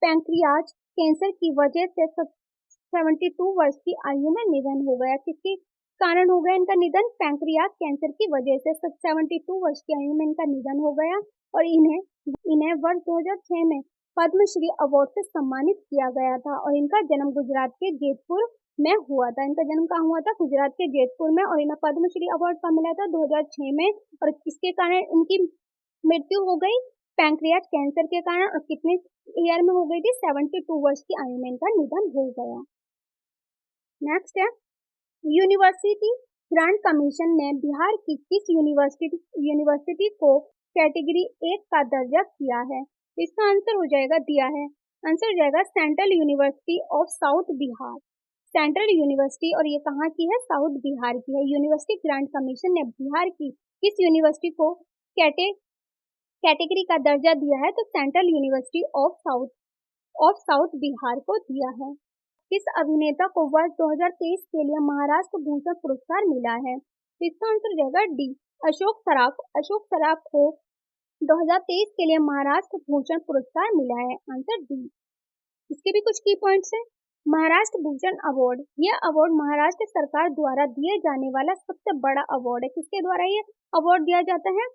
पैंक्रियाज कैंसर की वजह से 72 वर्ष की आयु में निधन हो गया। किसकी कारण हो गया इनका निधन? पैंक्रियास कैंसर की वजह से 72 वर्ष की आयु में इनका निधन हो गया और इन्हें इन्हें वर्ष 2006 में पद्मश्री अवार्ड से सम्मानित किया गया था और इनका जन्म गुजरात के जेतपुर में हुआ था। इनका जन्म कहाँ हुआ था? गुजरात के जेतपुर में। और इन्हें पद्मश्री अवार्ड कब मिला था? 2006 में। और इसके कारण इनकी मृत्यु हो गई पैंक्रियास कैंसर के कारण। और कितने ईयर में हो गई थी? 72 वर्ष की आयु में इनका निधन हो गया। नेक्स्ट है यूनिवर्सिटी ग्रांट कमीशन ने बिहार की किस यूनिवर्सिटी को कैटेगरी 1 का दर्जा किया है? इसका आंसर हो जाएगा दिया है। आंसर हो जाएगा central university of south Bihar. Central university, और ये कहाँ की है? साउथ बिहार की है। यूनिवर्सिटी ग्रांट कमीशन ने बिहार की किस यूनिवर्सिटी को कैटेगरी का दर्जा दिया है? तो central university of south Bihar को दिया है। किस अभिनेता को वर्ष 2023 के लिए महाराष्ट्र भूषण पुरस्कार मिला है? इसका आंसर हो जाएगा डी, अशोक सराफ। अशोक सराफ को 2023 के लिए महाराष्ट्र भूषण पुरस्कार मिला है। Answer D. इसके भी कुछ की पॉइंट्स हैं। महाराष्ट्र भूषण अवार्ड, यह अवार्ड महाराष्ट्र सरकार द्वारा दिए जाने वाला सबसे बड़ा अवार्ड है। किसके द्वारा ये अवार्ड दिया जाता है?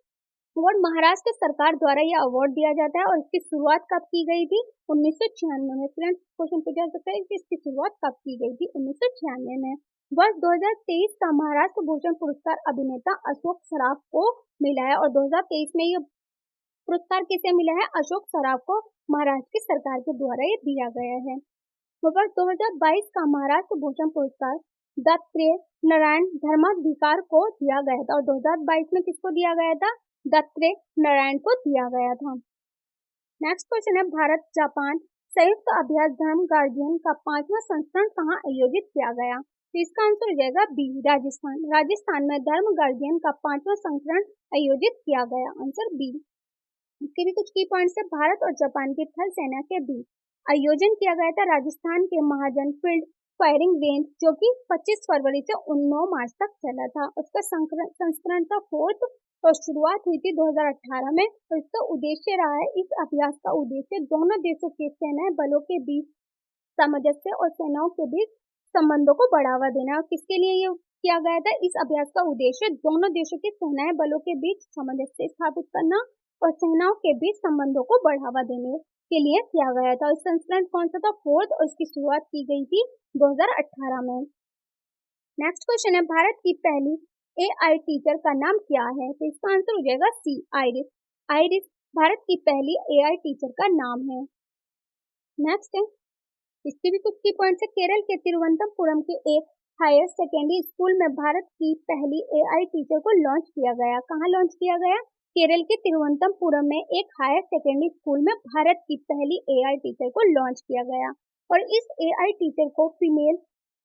अवार्ड महाराष्ट्र सरकार द्वारा यह अवार्ड दिया जाता है। और इसकी शुरुआत कब की गई थी? 1996 में। फ्रेंड्स क्वेश्चन पूछा सकता है कि इसकी शुरुआत कब की गई थी? 1996 में। वर्ष 2023 का महाराष्ट्र भूषण पुरस्कार अभिनेता अशोक सराफ को मिला है। और 2023 में ये पुरस्कार किसे मिला है? अशोक सराफ को महाराष्ट्र की सरकार के द्वारा ये दिया गया है। तो वर्ष 2022 का महाराष्ट्र भूषण पुरस्कार दत्तात्रेय नारायण धर्माधिकारी को दिया गया था। और 2022 में किसको दिया गया था? दत्तात्रेय नारायण को दिया गया था। नेक्स्ट क्वेश्चन है भारत जापान संयुक्त अभ्यास धर्म गार्जियन का 5वां संस्करण कहाँ आयोजित किया गया? तो इसका आंसर हो जाएगा बी, राजस्थान। राजस्थान में धर्म गार्जियन का 5वां संस्करण आयोजित किया गया। Answer B. इसके भी कुछ की पॉइंट्स है। भारत और जापान की थल सेना के बीच आयोजन किया गया था राजस्थान के महाजन फील्ड फायरिंग रेंज, जो कि 25 फरवरी से 9 मार्च तक चला था। उसका संस्करण का 4th और शुरुआत हुई थी 2018 में। और इसका उद्देश्य रहा है, इस अभ्यास का उद्देश्य दोनों देशों के सेना बलों के बीच सामंजस्य और सेनाओं के बीच संबंधों को बढ़ावा देना। और किसके लिए ये किया गया था? इस अभ्यास का उद्देश्य दोनों देशों के सेनाएं बलों के बीच सामंजस्य स्थापित करना और सेनाओं के बीच संबंधों को बढ़ावा देने के लिए किया गया था। इस संस्करण कौन सा था? 4th, और इसकी शुरुआत की गई थी 2018 में। नेक्स्ट क्वेश्चन है भारत की पहली AI टीचर का नाम क्या है? तो इसका आंसर हो जाएगा सी, आइरिस। आइरिस भारत की पहली AI टीचर का नाम है। नेक्स्ट है, इसके भी कुछ की पॉइंट्स है। केरल के तिरुवनंतपुरम के एक हायर सेकेंडरी स्कूल में भारत की पहली AI टीचर को लॉन्च किया गया। कहाँ लॉन्च किया गया? केरल के तिरुवनंतपुरम में एक हायर सेकेंडरी स्कूल में भारत की पहली AI टीचर को लॉन्च किया गया। और इस AI टीचर को फीमेल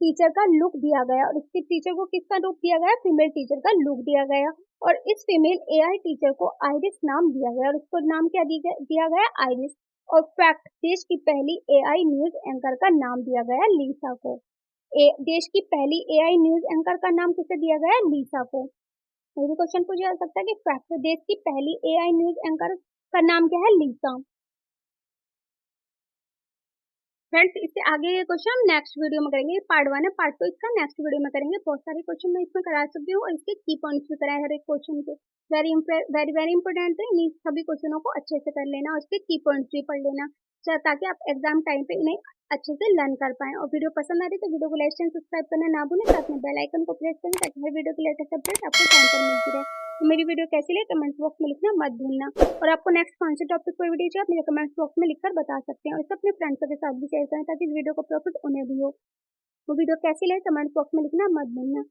टीचर का लुक दिया गया। और इसके टीचर को किसका लुक दिया गया? फीमेल टीचर का लुक दिया गया। और इस फीमेल AI टीचर को आइरिस नाम दिया गया। और इसको नाम क्या दिया गया? आइरिस। और फैक्ट, देश की पहली AI न्यूज एंकर का नाम दिया गया लीसा को। देश की पहली AI न्यूज एंकर का नाम किसे दिया गया? लीसा को। ये भी क्वेश्चन पूछा जा सकता है कि फैक्ट, देश की पहली AI न्यूज एंकर का नाम क्या है? लीसा। फ्रेंड्स इससे आगे ये क्वेश्चन हम नेक्स्ट वीडियो में करेंगे। पार्ट 1 है, पार्ट 2 इसका नेक्स्ट वीडियो में करेंगे। बहुत सारे क्वेश्चन मैं इसमें करा सकती हूँ और इसके की पॉइंट्स भी कराए हर एक क्वेश्चन के। वेरी इंपॉर्टेंट है, इन सभी क्वेश्चनों को अच्छे से कर लेना और इसके की पॉइंट्स भी पढ़ लेना, ताकि आप एग्जाम टाइम पे इन्हें अच्छे से लर्न कर पाएं। और वीडियो पसंद आ रही तो वीडियो को लाइक एंड सब्सक्राइब करना ना भूलें, साथ में बेल आइकन को प्रेस करें ताकि हर वीडियो की लेटेस्ट अपडेट आपको टाइम पर मिलती रहे। तो मेरी वीडियो कैसी लगी कमेंट बॉक्स में लिखना मत भूलना। और आपको नेक्स्ट कौन से टॉपिक पर वीडियो चाहिए आप मुझे कमेंट बॉक्स में लिखकर बता सकते हैं। और इसे अपने फ्रेंड्स के साथ भी शेयर करें ताकि वीडियो को प्रॉफिट उन्हें भी हो। वो वीडियो कैसी लगी कमेंट बॉक्स में लिखना मत भूलना।